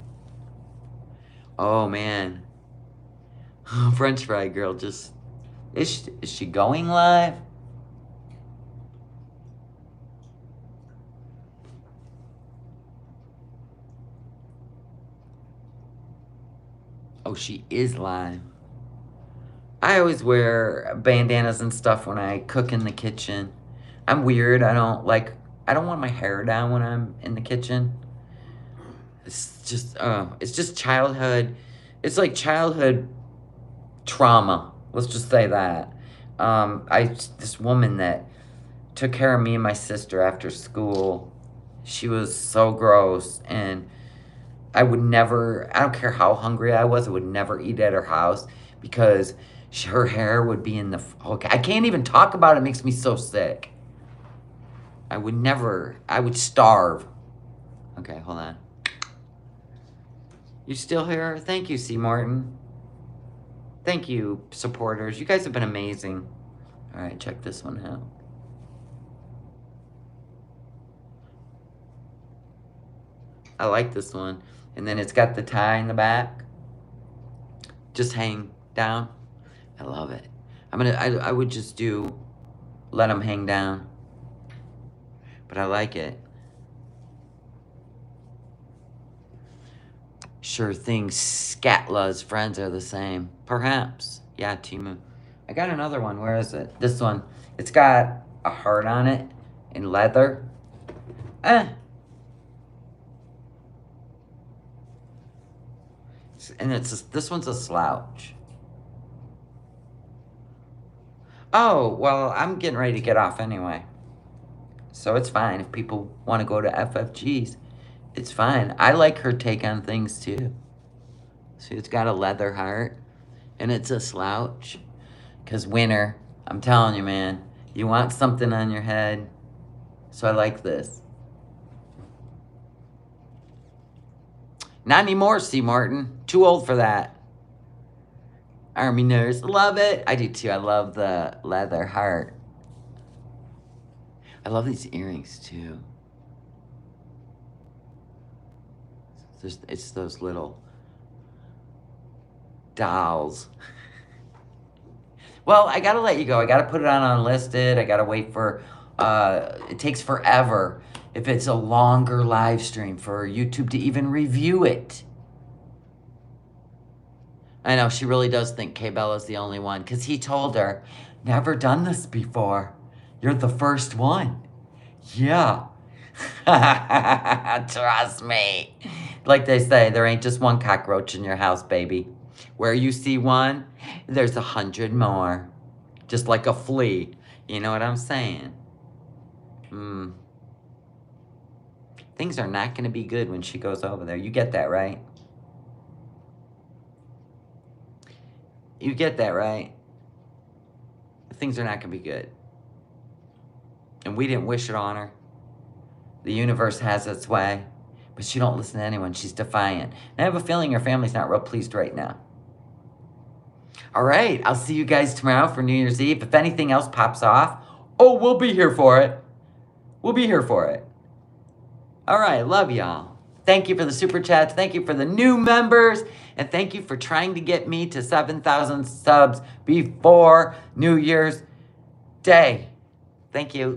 Oh, man. French fry girl just... Is she going live? Oh, she is live. I always wear bandanas and stuff when I cook in the kitchen. I'm weird. I don't want my hair down when I'm in the kitchen. It's just childhood. It's like childhood trauma. Let's just say that. This woman that took care of me and my sister after school, she was so gross, and I would never, I don't care how hungry I was, I would never eat at her house because her hair would be in the, okay, I can't even talk about it. It makes me so sick. I would starve. Okay, hold on. You still here? Thank you, C. Martin. Thank you, supporters. You guys have been amazing. All right, check this one out. I like this one. And then it's got the tie in the back. Just hang down. I love it. I would just let them hang down. But I like it. Sure thing, Scatla's friends are the same. Perhaps. Yeah, Timu. I got another one. Where is it? This one. It's got a heart on it in leather. And this one's a slouch. Oh, well, I'm getting ready to get off anyway. So it's fine if people want to go to FFG's. It's fine. I like her take on things too. See, it's got a leather heart and it's a slouch. Because winter, I'm telling you, man, you want something on your head. So I like this. Not anymore, C. Martin. Too old for that. Army nurse. Love it. I do too. I love the leather heart. I love these earrings too. It's those little dolls. Well, I gotta let you go. I gotta put it on unlisted. I gotta wait for, it takes forever if it's a longer live stream for YouTube to even review it. I know, she really does think K-Bella's the only one, because he told her, never done this before. You're the first one. Yeah. Trust me. Like they say, there ain't just one cockroach in your house, baby. Where you see one, there's 100 more. Just like a flea. You know what I'm saying? Things are not going to be good when she goes over there. You get that, right? You get that, right? Things are not going to be good. And we didn't wish it on her. The universe has its way. But she don't listen to anyone. She's defiant. And I have a feeling her family's not real pleased right now. All right. I'll see you guys tomorrow for New Year's Eve. If anything else pops off, oh, we'll be here for it. We'll be here for it. All right, love y'all. Thank you for the super chats. Thank you for the new members. And thank you for trying to get me to 7,000 subs before New Year's Day. Thank you.